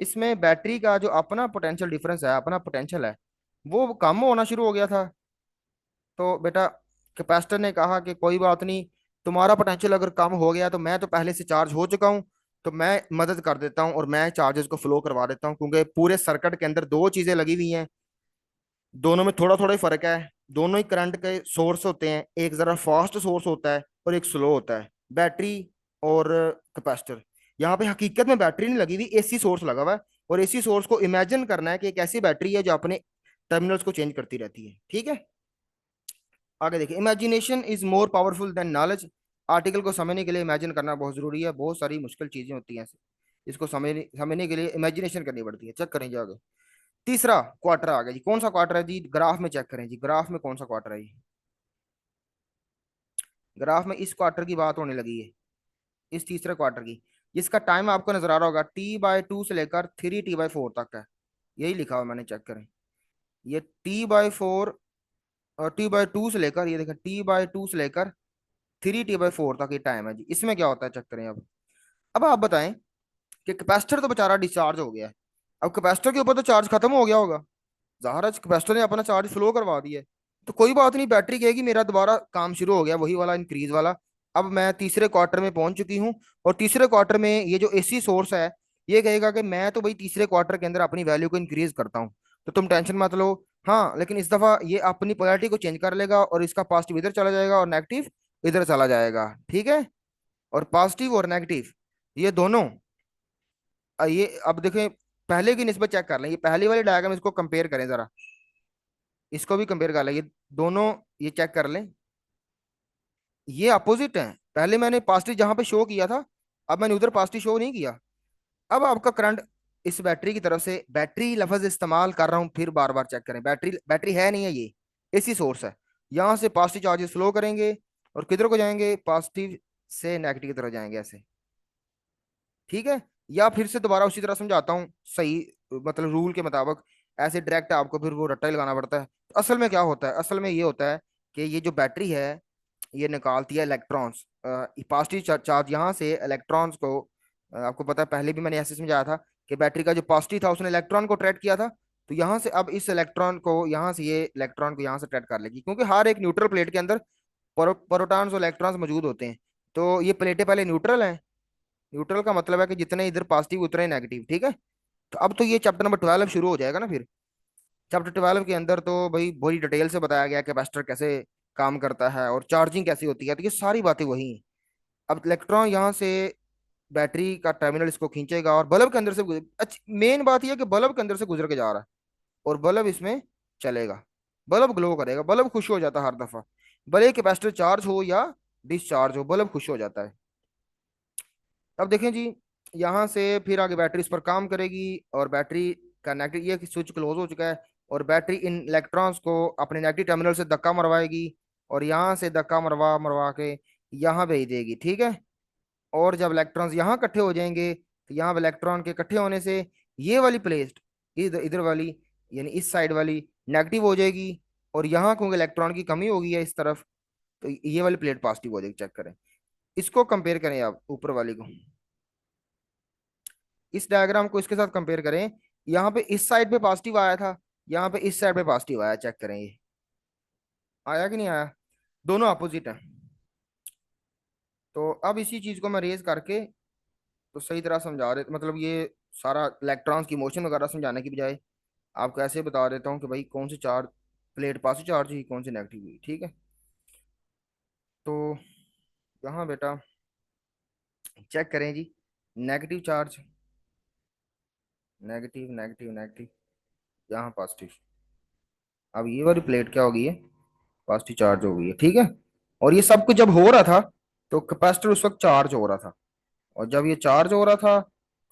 Speaker 1: इसमें बैटरी का जो अपना पोटेंशियल डिफरेंस है, अपना पोटेंशियल है, वो कम होना शुरू हो गया था। तो बेटा कैपेसिटर ने कहा कि कोई बात नहीं, तुम्हारा पोटेंशियल अगर कम हो गया तो मैं तो पहले से चार्ज हो चुका हूँ, तो मैं मदद कर देता हूँ और मैं चार्जेस को फ्लो करवा देता हूँ। क्योंकि पूरे सर्किट के अंदर दो चीजें लगी हुई हैं, दोनों में थोड़ा थोड़ा ही फर्क है। दोनों ही करंट के सोर्स होते हैं, एक जरा फास्ट सोर्स होता है और एक स्लो होता है, बैटरी और कैपेसिटर। यहाँ पे हकीकत में बैटरी नहीं लगी हुई, एसी सोर्स लगा हुआ है। और एसी सोर्स को इमेजिन करना है कि एक ऐसी बैटरी है जो अपने टर्मिनल्स को चेंज करती रहती है, ठीक है। आगे देखिए, imagination is more powerful than knowledge. Article को समझने के लिए इमेजिन करना बहुत जरूरी है, बहुत सारी मुश्किल चीजें होती हैं। इसको समझने समझने के लिए इमेजिनेशन करनी पड़ती है। चेक करेंगे आगे। तीसरा क्वार्टर आ गया जी। कौन सा क्वार्टर है जी, ग्राफ में चेक करें जी, ग्राफ में कौन सा क्वार्टर है ये। ग्राफ में इस क्वार्टर की बात होने लगी है, इस तीसरे क्वार्टर की, जिसका टाइम आपको नजर आ रहा होगा T/2 से लेकर 3T/4 तक है। यही लिखा हुआ मैंने, चेक करें। ये T/4 और T/2 से लेकर, ये देखा T/2 से लेकर 3T/4 तक ये टाइम है जी। इसमें क्या होता है चेक करें अब आप बताएं कि कैपेसिटर तो बेचारा डिस्चार्ज हो गया है। अब कैपेसिटर के ऊपर तो चार्ज खत्म हो गया होगा, ज़ाहिर है कैपेसिटर ने अपना चार्ज फ्लो करवा दिया है। तो कोई बात नहीं, बैटरी कहेगी मेरा दोबारा काम शुरू हो गया, वही वाला इंक्रीज वाला। अब मैं तीसरे क्वार्टर में पहुंच चुकी हूँ, और तीसरे क्वार्टर में ये जो एसी सोर्स है, ये कहेगा कि मैं तो भाई तीसरे क्वार्टर के अंदर अपनी वैल्यू को इंक्रीज करता हूँ। तो तुम टेंशन मत लो, हाँ, लेकिन इस दफा ये अपनी पोलैरिटी को चेंज कर लेगा और इसका पॉजिटिव इधर चला जाएगा और नेगेटिव इधर चला जाएगा, ठीक है। और पॉजिटिव और नेगेटिव ये दोनों ये अब देखें, पहले की निस्बत चेक कर लें, ये पहली वाली डायग्राम, इसको कंपेयर करें जरा, इसको भी कंपेयर कर लें, ये दोनों, ये चेक कर लें, ये अपोजिट है। पहले मैंने पॉजिटिव जहां पे शो किया था, अब मैंने उधर पॉजिटिव शो नहीं किया। अब आपका करंट इस बैटरी की तरफ से, बैटरी लफ्ज इस्तेमाल कर रहा हूं, फिर बार बार चेक करें, बैटरी बैटरी है नहीं है, ये एसी सोर्स है। यहां से पॉजिटिव चार्जेस फ्लो करेंगे और किधर को जाएंगे, पॉजिटिव से नेगेटिव की तरफ जाएंगे ऐसे, ठीक है। या फिर से दोबारा उसी तरह समझाता हूँ, सही मतलब रूल के मुताबिक, ऐसे डायरेक्ट आपको फिर वो रट्टा ही लगाना पड़ता है। तो असल में क्या होता है, असल में ये होता है कि ये जो बैटरी है ये निकालती है इलेक्ट्रॉन्स, पॉजिटिव चार्ज यहाँ से इलेक्ट्रॉन्स को, आपको पता है पहले भी मैंने ऐसे समझाया था कि बैटरी का जो पॉजिटिव था उसने इलेक्ट्रॉन को ट्रैड किया था। तो यहाँ से अब इस इलेक्ट्रॉन को यहाँ से, ये इलेक्ट्रॉन को यहाँ से ट्रैड कर लेगी, क्योंकि हर एक न्यूट्रल प्लेट के अंदर प्रोटॉन्स और इलेक्ट्रॉन्स मौजूद होते हैं। तो ये प्लेटें पहले न्यूट्रल हैं, न्यूट्रल का मतलब है कि जितने इधर पॉजिटिव उतने नेगेटिव, ठीक है। तो अब तो ये चैप्टर नंबर 12 शुरू हो जाएगा ना फिर। चैप्टर 12 के अंदर तो भाई बड़ी डिटेल से बताया गया कि कैपेसिटर कैसे काम करता है और चार्जिंग कैसी होती है, तो ये सारी बातें वही हैं। अब इलेक्ट्रॉन यहाँ से बैटरी का टर्मिनल इसको खींचेगा और बल्ब के अंदर से अच्छा, मेन बात यह है कि बल्ब के अंदर से गुजर के जा रहा है और बल्ब इसमें चलेगा, बल्ब ग्लो करेगा, बल्ब खुश हो जाता है हर दफा, भले कैपेसिटर चार्ज हो या डिस्चार्ज हो, बल्ब खुश हो जाता है। अब देखें जी, यहाँ से फिर आगे बैटरी इस पर काम करेगी और बैटरी का नेगेटिव, ये स्विच क्लोज हो चुका है, और बैटरी इन इलेक्ट्रॉन्स को अपने नेगेटिव टर्मिनल से धक्का मरवाएगी और यहाँ से धक्का मरवा मरवा के यहाँ भेज देगी, ठीक है। और जब इलेक्ट्रॉन्स यहाँ इकट्ठे हो जाएंगे तो यहाँ इलेक्ट्रॉन के इकट्ठे होने से ये वाली प्लेट, इधर इधर वाली, यानी इस साइड वाली नेगेटिव हो जाएगी, और यहाँ क्योंकि इलेक्ट्रॉन की कमी होगी है इस तरफ, तो ये वाली प्लेट पॉजिटिव हो जाएगी, चेक करें। इसको कंपेयर करें आप ऊपर वाली को, इस डायग्राम को इसके साथ कंपेयर करें। यहाँ पे इस साइड पे पॉजिटिव आया था, यहाँ पे इस साइड पे पॉजिटिव आया, चेक करें ये आया कि नहीं आया, दोनों अपोजिट है। तो अब इसी चीज को मैं रेज करके तो सही तरह समझा रहे, मतलब ये सारा इलेक्ट्रॉन्स की मोशन वगैरह समझाने की बजाय आपको ऐसे बता देता हूँ कि भाई कौन सी चार्ज प्लेट पॉजिटिव चार्ज हुई, कौन सी नेगेटिव हुई, ठीक है। तो यहाँ बेटा चेक करें जी, negative charge, negative negative negative, यहाँ पॉजिटिव। अब ये वाली प्लेट क्या होगी, पॉजिटिव चार्ज हो गई है, ठीक है। और ये सब कुछ जब हो रहा था तो कैपेसिटर उस वक्त चार्ज हो रहा था, और जब ये चार्ज हो रहा था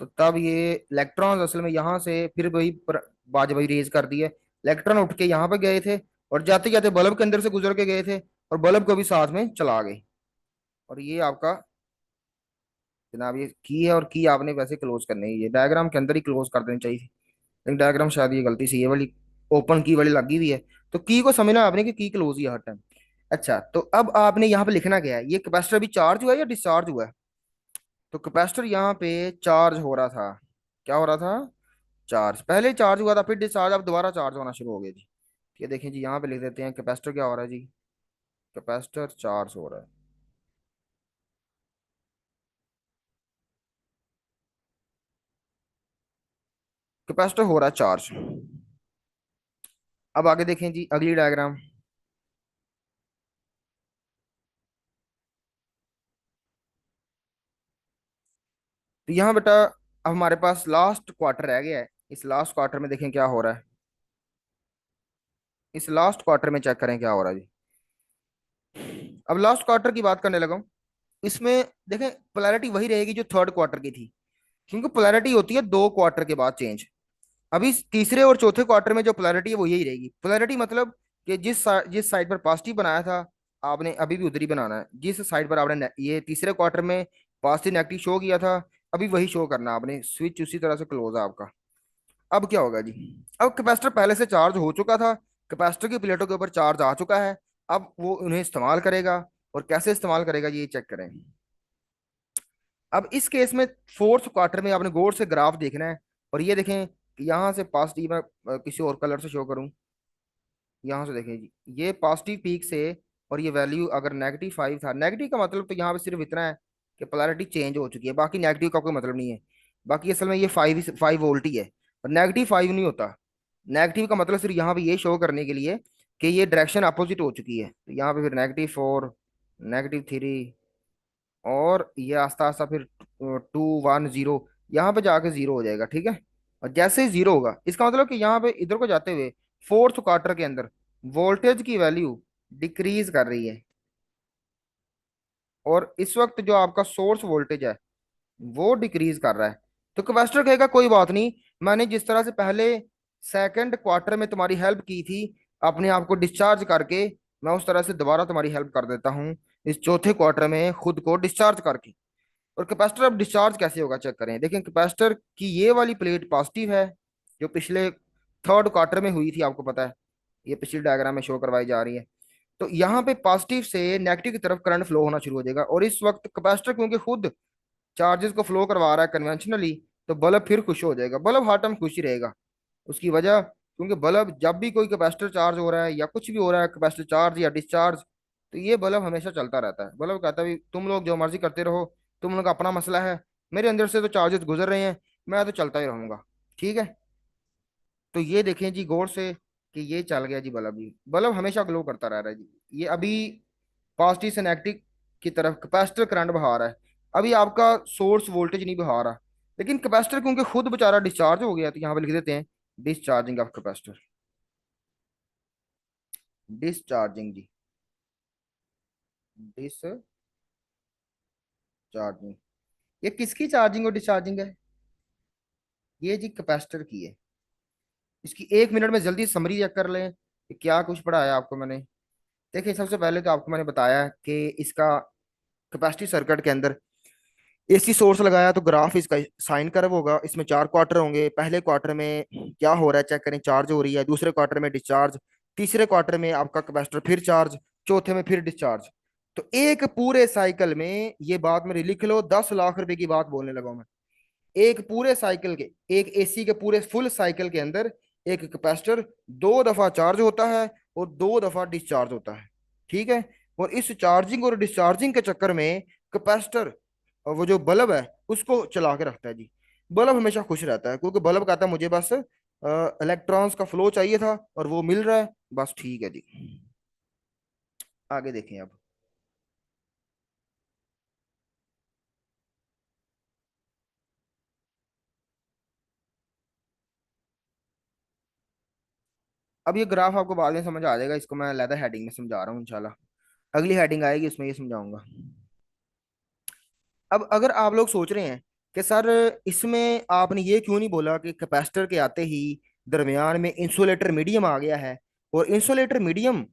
Speaker 1: तो तब ये इलेक्ट्रॉन असल में यहाँ से फिर वही बाज वही रेज कर दिए, इलेक्ट्रॉन उठ के यहाँ पे गए थे और जाते जाते बल्ब के अंदर से गुजर के गए थे और बल्ब को भी साथ में चला गए। और ये आपका जनाब ये की है, और की आपने वैसे क्लोज करनी है, ये डायग्राम के अंदर ही क्लोज कर देनी चाहिए, लेकिन डायग्राम शायद ये गलती से ये वाली ओपन की वाली लगी हुई है। तो की को समझना आपने कि की क्लोज ही है हर टाइम। अच्छा, तो अब आपने यहाँ पे लिखना क्या है, ये कैपेसिटर अभी चार्ज हुआ है या डिस्चार्ज हुआ है। तो कैपेसिटर यहाँ पे चार्ज हो रहा था, क्या हो रहा था, चार्ज, पहले चार्ज हुआ था फिर डिस्चार्ज, अब दोबारा चार्ज होना शुरू हो गया जी। ये देखें जी, यहाँ पे लिख देते हैं कैपेसिटर क्या हो रहा है जी, कैपेसिटर चार्ज हो रहा है। कैपेसिटर हो रहा है चार्ज। अब आगे देखें जी अगली डायग्राम। तो यहाँ बेटा अब हमारे पास लास्ट क्वार्टर रह गया है, इस लास्ट क्वार्टर में देखें क्या हो रहा है, इस लास्ट क्वार्टर में चेक करें क्या हो रहा है जी। अब लास्ट क्वार्टर की बात करने लगा हूं, इसमें देखें पोलैरिटी वही रहेगी जो थर्ड क्वार्टर की थी, क्योंकि पोलैरिटी होती है दो क्वार्टर के बाद चेंज। अभी तीसरे और चौथे क्वार्टर में जो पोलैरिटी है वो यही रहेगी। पोलैरिटी मतलब कि जिस साइड पर पॉजिटिव बनाया था आपने अभी भी उधर ही बनाना है, जिस साइड पर आपने ये तीसरे क्वार्टर में पॉजिटिव नेगेटिव शो किया था अभी वही शो करना आपने, स्विच उसी तरह से क्लोज है आपका। अब क्या होगा जी, अब कैपेसिटर पहले से चार्ज हो चुका था, कैपेसिटर की प्लेटों के ऊपर चार्ज आ चुका है, अब वो उन्हें इस्तेमाल करेगा, और कैसे इस्तेमाल करेगा ये चेक करें। अब इस केस में फोर्थ क्वार्टर में आपने गौर से ग्राफ देखना है, और ये देखें कि यहाँ से पॉजिटिव, मैं किसी और कलर से शो करूँ, यहाँ से देखें जी, ये पॉजिटिव पीक से, और ये वैल्यू अगर -5 था, नेगेटिव का मतलब तो यहाँ पे सिर्फ इतना है कि पोलैरिटी चेंज हो चुकी है, बाकी नेगेटिव का कोई मतलब नहीं है। बाकी असल में ये 5 5 वोल्ट ही है, और -5 नहीं होता, नेगेटिव का मतलब सिर्फ यहाँ पे ये शो करने के लिए कि ये डायरेक्शन अपोजिट हो चुकी है, तो यहाँ पे फिर -4, -3, और ये आस्ता आस्ता फिर 2 1 0, यहाँ पे जाके जीरो हो जाएगा, ठीक है। और जैसे ही जीरो होगा इसका मतलब कि यहाँ पे इधर को जाते हुए फोर्थ क्वार्टर के अंदर वोल्टेज की वैल्यू डिक्रीज कर रही है, और इस वक्त जो आपका सोर्स वोल्टेज है वो डिक्रीज कर रहा है। तो कैपेसिटर कहेगा कोई बात नहीं, मैंने जिस तरह से पहले सेकंड क्वार्टर में तुम्हारी हेल्प की थी अपने आप को डिस्चार्ज करके, मैं उस तरह से दोबारा तुम्हारी हेल्प कर देता हूँ इस चौथे क्वार्टर में खुद को डिस्चार्ज करके। और कैपेसिटर अब डिस्चार्ज कैसे होगा चेक करें। देखें कैपेसिटर की ये वाली प्लेट पॉजिटिव है, जो पिछले थर्ड क्वार्टर में हुई थी, आपको पता है, ये पिछली डायग्राम में शो करवाई जा रही है। तो यहाँ पे पॉजिटिव से नेगेटिव की तरफ करंट फ्लो होना शुरू हो जाएगा, और इस वक्त कैपेसिटर क्योंकि खुद चार्जेस को फ्लो करवा रहा है कन्वेंशनली, तो बल्ब फिर खुश हो जाएगा, बल्ब हर टाइम खुश ही रहेगा। उसकी वजह, क्योंकि बल्ब जब भी कोई कैपेसिटर चार्ज हो रहा है या कुछ भी हो रहा है, कैपेसिटर चार्ज या डिस्चार्ज, तो ये बल्ब हमेशा चलता रहता है। बल्ब कहता है भी तुम लोग जो मर्जी करते रहो, तुम लोग का अपना मसला है, मेरे अंदर से तो चार्जेस गुजर रहे हैं, मैं तो चलता ही रहूंगा, ठीक है। तो ये देखें जी गौर से कि ये चल गया जी बल्ब, भी बल्ब हमेशा ग्लो करता रह रहा है जी। ये अभी पॉजिटिव से नेगेटिव की तरफ कैपेसिटर करंट बहा रहा है, अभी आपका सोर्स वोल्टेज नहीं बहा रहा। लेकिन कैपेसिटर क्योंकि खुद बेचारा डिस्चार्ज हो गया, तो यहाँ पे लिख देते हैं डिस्चार्जिंग ऑफ कैपेसिटर, डिस्चार्जिंग जी, डिस्चार्जिंग। ये किसकी चार्जिंग और डिस्चार्जिंग है? ये जी कैपेसिटर की है। इसकी 1 मिनट में जल्दी समरी चेक कर लें कि क्या कुछ पढ़ाया आपको मैंने। देखिए सबसे पहले तो आपको मैंने बताया कि इसका कैपेसिटी सर्किट के अंदर एसी सोर्स लगाया, तो ग्राफ इसका साइन कर्व होगा, इसमें 4 क्वार्टर होंगे। पहले क्वार्टर में क्या हो रहा है चेक करें, चार्ज हो रही है, दूसरे क्वार्टर में डिस्चार्ज, तीसरे क्वार्टर में आपका कैपेसिटर फिर चार्ज, चौथे में फिर डिस्चार्ज। तो एक पूरे साइकिल में, ये बात मेरी लिख लो, 10 लाख रुपए की बात बोलने लगा मैं। एक पूरे साइकिल के, एक एसी के पूरे फुल साइकिल के अंदर एक कैपेसिटर 2 दफा चार्ज होता है और 2 दफा डिस्चार्ज होता है, ठीक है। और इस चार्जिंग और डिस्चार्जिंग के चक्कर में कैपेसिटर, और वो जो बल्ब है उसको चला के रखता है जी। बल्ब हमेशा खुश रहता है क्योंकि बल्ब कहता है मुझे बस इलेक्ट्रॉन्स का फ्लो चाहिए था और वो मिल रहा है, बस ठीक है जी। आगे देखें अब ये ग्राफ आपको बाद में समझ आ जाएगा, इसको मैं अलग हेडिंग में समझा रहा हूँ इंशाल्लाह, अगली हेडिंग आएगी उसमें ये समझाऊंगा। अब अगर आप लोग सोच रहे हैं कि सर इसमें आपने ये क्यों नहीं बोला कि कैपेसिटर के आते ही दरमियान में इंसुलेटर मीडियम आ गया है, और इंसुलेटर मीडियम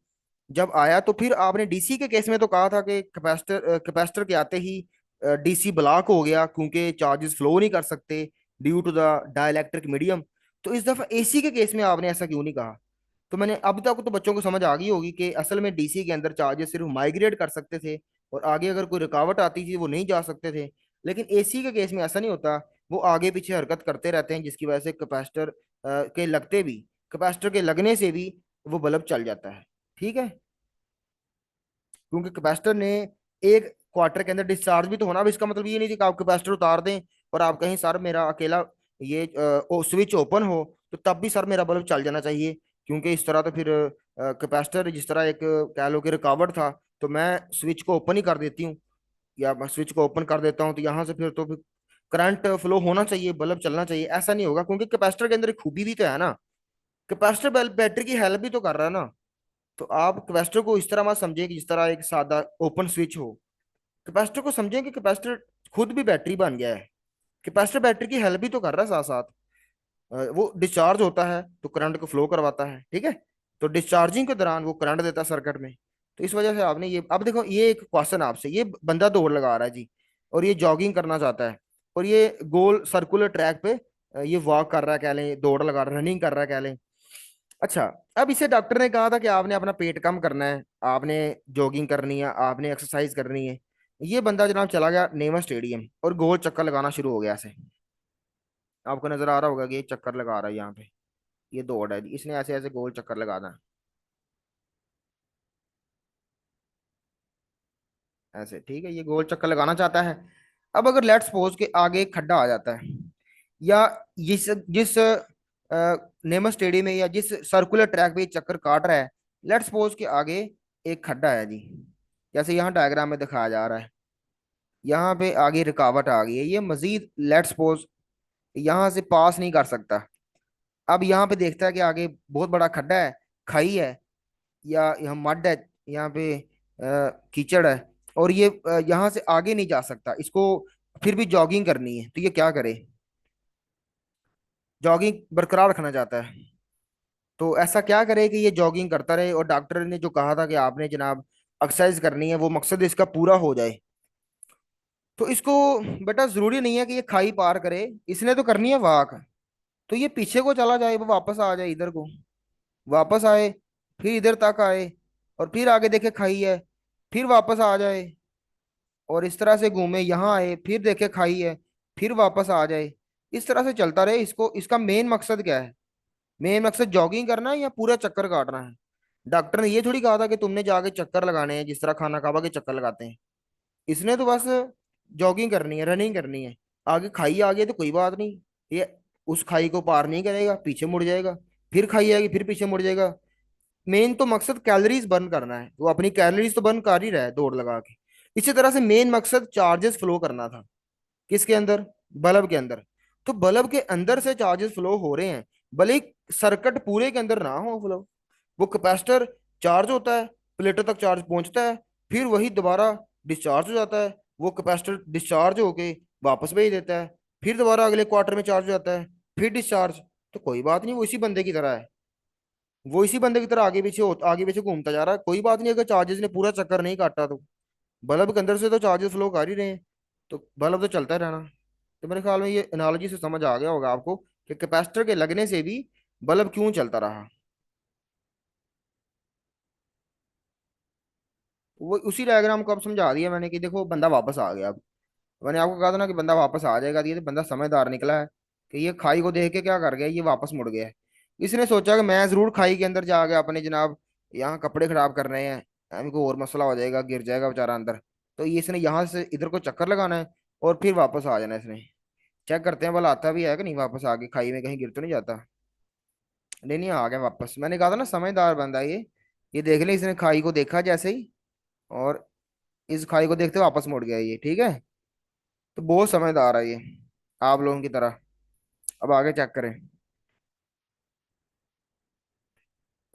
Speaker 1: जब आया तो फिर आपने डीसी के केस में तो कहा था कि कैपेसिटर के आते ही डीसी ब्लॉक हो गया क्योंकि चार्जेस फ्लो नहीं कर सकते due to the dielectric medium. तो इस दफा एसी के केस में आपने ऐसा क्यों नहीं कहा? तो मैंने अब तक तो बच्चों को समझ आ गई होगी कि असल में डीसी के अंदर चार्जेस सिर्फ माइग्रेट कर सकते थे, और आगे अगर कोई रुकावट आती थी वो नहीं जा सकते थे। लेकिन एसी के केस में ऐसा नहीं होता, वो आगे पीछे हरकत करते रहते हैं, जिसकी वजह से कैपेसिटर के लगते भी, कैपेसिटर के लगने से भी वो बल्ब चल जाता है, ठीक है। क्योंकि कैपेसिटर ने एक क्वार्टर के अंदर डिस्चार्ज भी तो होना। अब इसका मतलब ये नहीं थी कि आप कैपेसिटर उतार दें और आप कहीं सर मेरा अकेला ये स्विच ओपन हो तो तब भी सर मेरा बल्ब चल जाना चाहिए, क्योंकि इस तरह तो फिर कैपेसिटर जिस तरह एक कह लो कि रुकावट था, तो मैं स्विच को ओपन ही कर देती हूँ, या मैं स्विच को ओपन कर देता हूँ तो यहाँ से फिर करंट फ्लो होना चाहिए, बल्ब चलना चाहिए। ऐसा नहीं होगा क्योंकि कैपेसिटर के अंदर एक खूबी भी तो है ना, कैपेसिटर बैटरी की हेल्प भी तो कर रहा है ना। तो आप कैपेसिटर को इस तरह मत समझिए कि जिस तरह एक सादा ओपन स्विच हो, कैपेसिटर को समझें कि कैपेसिटर खुद भी बैटरी बन गया है। कैपेसिटर बैटरी की हेल्प भी तो कर रहा है साथ साथ। वो डिस्चार्ज होता है तो करंट को फ्लो करवाता है, ठीक है। तो डिस्चार्जिंग के दौरान वो करंट देता है सर्किट में। तो इस वजह से आपने ये, अब देखो ये एक क्वेश्चन आपसे, ये बंदा दौड़ लगा रहा है जी, और ये जॉगिंग करना चाहता है, और ये गोल सर्कुलर ट्रैक पे ये वॉक कर रहा है कह लें, दौड़ लगा रहा है, रनिंग कर रहा है कह लें। अच्छा, अब इसे डॉक्टर ने कहा था कि आपने अपना पेट कम करना है, आपने जॉगिंग करनी है, आपने एक्सरसाइज करनी है। ये बंदा जनाब चला गया नेमा स्टेडियम और गोल चक्कर लगाना शुरू हो गया ऐसे। आपको नजर आ रहा होगा कि ये चक्कर लगा रहा है यहाँ पे, ये दौड़ है, इसने ऐसे ऐसे गोल चक्कर लगाना है, ऐसे, ठीक है। ये गोल चक्कर लगाना चाहता है। अब अगर लेट्स सपोज के आगे एक खड्डा आ जाता है, या जिस जिस नेमस स्टेडियम में या जिस सर्कुलर ट्रैक पे ये चक्कर काट रहा है, लेट्स सपोज कि आगे एक खड्डा है जी, जैसे यहाँ डायग्राम में दिखाया जा रहा है। यहाँ पे आगे रुकावट आ गई है, ये मजीद लेट्स सपोज यहाँ से पास नहीं कर सकता। अब यहाँ पे देखता है कि आगे बहुत बड़ा खड्डा है, खाई है, या यहाँ मड है, यहाँ पे कीचड़ है, और ये यहाँ से आगे नहीं जा सकता, इसको फिर भी जॉगिंग करनी है, तो ये क्या करे? जॉगिंग बरकरार रखना चाहता है। तो ऐसा क्या करे कि ये जॉगिंग करता रहे, और डॉक्टर ने जो कहा था कि आपने जनाब एक्सरसाइज करनी है, वो मकसद इसका पूरा हो जाए। तो इसको बेटा जरूरी नहीं है कि ये खाई पार करे, इसने तो करनी है वॉक। तो ये पीछे को चला जाए, वो वापस आ जाए इधर को, वापस आए, फिर इधर तक आए, और फिर आगे देखे खाई है, फिर वापस आ जाए, और इस तरह से घूमे, यहाँ आए, फिर देखे खाई है, फिर वापस आ जाए। इस तरह से चलता रहे। इसको इसका मेन मकसद क्या है? मेन मकसद जॉगिंग करना है या पूरा चक्कर काटना है? डॉक्टर ने ये थोड़ी कहा था कि तुमने जाके चक्कर लगाने हैं जिस तरह खाना काबा के चक्कर लगाते हैं। इसने तो बस जॉगिंग करनी है, रनिंग करनी है। आगे खाई आ गई तो कोई बात नहीं, ये उस खाई को पार नहीं करेगा, पीछे मुड़ जाएगा, फिर खाई आएगी, फिर पीछे मुड़ जाएगा। मेन तो मकसद कैलोरीज बर्न करना है, वो अपनी कैलोरीज तो बर्न कर ही रहा है दौड़ लगा के। इसी तरह से मेन मकसद चार्जेस फ्लो करना था। किसके अंदर? बल्ब के अंदर। तो बल्ब के अंदर से चार्जेस फ्लो हो रहे हैं, भले ही सर्किट पूरे के अंदर ना हो फ्लो। वो कैपेसिटर चार्ज होता है, प्लेटों तक चार्ज पहुंचता है, फिर वही दोबारा डिस्चार्ज हो जाता है। वो कैपेसिटर डिस्चार्ज होके वापस भेज देता है, फिर दोबारा अगले क्वार्टर में चार्ज हो जाता है, फिर डिस्चार्ज। तो कोई बात नहीं, वो इसी बंदे की तरह है। वो इसी बंदे की तरह आगे पीछे घूमता जा रहा है। कोई बात नहीं अगर चार्जेस ने पूरा चक्कर नहीं काटा तो। बल्ब के अंदर से तो चार्जेस फ्लो कर ही रहे हैं, तो बल्ब तो चलता ही रहना। तो मेरे ख्याल में ये एनालॉजी से समझ आ गया होगा आपको कि कैपेसिटर के लगने से भी बल्ब क्यों चलता रहा। वो उसी डायग्राम को अब समझा दिया मैंने कि देखो बंदा वापस आ गया अब। मैंने आपको कहा था ना कि बंदा वापस आ जाएगा, ये तो बंदा समझदार निकला है कि ये खाई को देख के क्या कर गया, ये वापस मुड़ गया है। इसने सोचा कि मैं जरूर खाई के अंदर जाके अपने जनाब यहाँ कपड़े खराब कर रहे हैं, हमको और मसला हो जाएगा, गिर जाएगा बेचारा अंदर। तो ये इसने यहाँ से इधर को चक्कर लगाना है, और फिर वापस आ जाना है इसने। चेक करते हैं भला आता भी है कि नहीं वापस, आगे खाई में कहीं गिर तो नहीं जाता। नहीं नहीं, आ गया वापस। मैंने कहा था ना समझदार बंदा ये देख ले, इसने खाई को देखा जैसे ही, और इस खाई को देखते वापस मुड़ गया ये, ठीक है। तो बहुत समझदार है ये, आप लोगों की तरह। अब आगे चेक करें।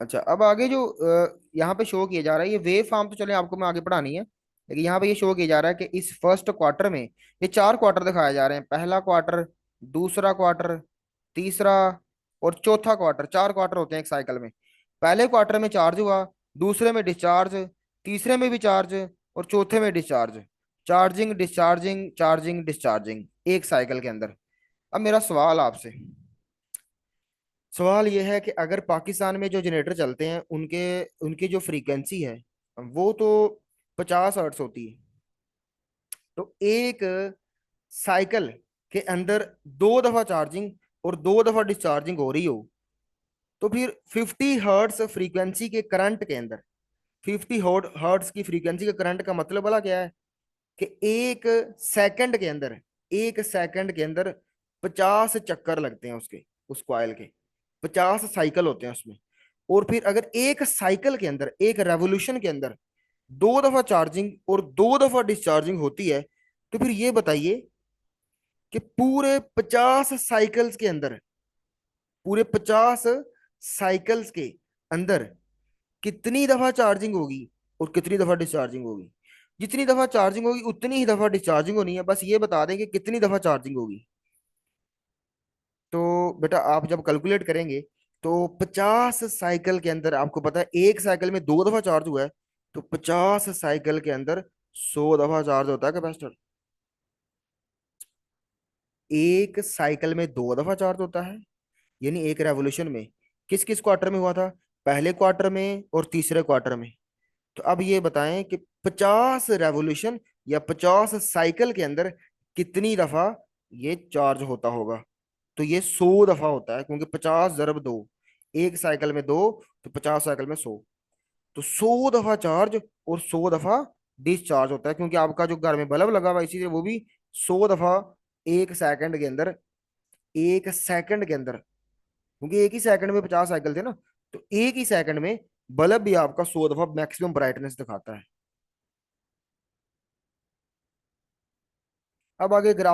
Speaker 1: अच्छा, अब आगे जो यहाँ पे शो किया जा रहा है, ये वेव फॉर्म तो चले आपको मैं आगे पढ़ानी है, लेकिन यहाँ पे ये शो किया जा रहा है कि इस फर्स्ट क्वार्टर में ये चार क्वार्टर दिखाए जा रहे हैं। पहला क्वार्टर, दूसरा क्वार्टर, तीसरा और चौथा क्वार्टर। चार क्वार्टर होते हैं एक साइकिल में। पहले क्वार्टर में चार्ज हुआ, दूसरे में डिस्चार्ज, तीसरे में भी चार्ज, और चौथे में discharge. Charging discharging charging discharging एक साइकिल के अंदर। अब मेरा सवाल आपसे, सवाल यह है कि अगर पाकिस्तान में जो जनरेटर चलते हैं उनके उनकी जो फ्रीक्वेंसी है वो तो 50 हर्ट्स होती है। तो एक साइकिल के अंदर दो दफा चार्जिंग और दो दफा डिस्चार्जिंग हो रही हो, तो फिर 50 हर्ट्स फ्रीक्वेंसी के करंट के अंदर, 50 हर्ट्स की फ्रीक्वेंसी के करंट का मतलब भला क्या है? कि एक सेकंड के अंदर, एक सेकंड के अंदर 50 चक्कर लगते हैं उसके, उस कॉइल के 50 साइकिल होते हैं उसमें। और फिर अगर एक साइकिल के अंदर, एक रेवोल्यूशन के अंदर दो दफा चार्जिंग और दो दफा डिस्चार्जिंग होती है, तो फिर ये बताइए कि पूरे 50 साइकिल्स के अंदर, पूरे 50 साइकिल्स के अंदर कितनी दफा चार्जिंग होगी और कितनी दफा डिस्चार्जिंग होगी? जितनी दफा चार्जिंग होगी उतनी ही दफा डिस्चार्जिंग होनी है, बस ये बता दें कि कितनी दफा चार्जिंग होगी। तो बेटा आप जब कैलकुलेट करेंगे, तो 50 साइकिल के अंदर आपको पता है एक साइकिल में दो दफा चार्ज हुआ है, तो 50 साइकिल के अंदर 100 दफा चार्ज होता है कैपेसिटर। एक साइकिल में दो दफा चार्ज होता है, यानी एक रेवोल्यूशन में। किस किस क्वार्टर में हुआ था? पहले क्वार्टर में और तीसरे क्वार्टर में। तो अब ये बताएं कि 50 रेवोल्यूशन या 50 साइकिल के अंदर कितनी दफा ये चार्ज होता होगा? तो ये 100 दफा होता है, क्योंकि 50 × 2, एक साइकिल में दो, तो 50 साइकिल में 100। तो 100 दफा चार्ज और 100 दफा डिस्चार्ज होता है, क्योंकि आपका जो घर में बल्ब लगा हुआ है इसीलिए वो भी 100 दफा एक सेकंड के अंदर, एक सेकंड के अंदर क्योंकि एक ही सेकंड में 50 साइकिल थे ना। तो एक ही सेकंड में बल्ब भी आपका 100 दफा मैक्सिमम ब्राइटनेस दिखाता है। अब आगे ग्राफ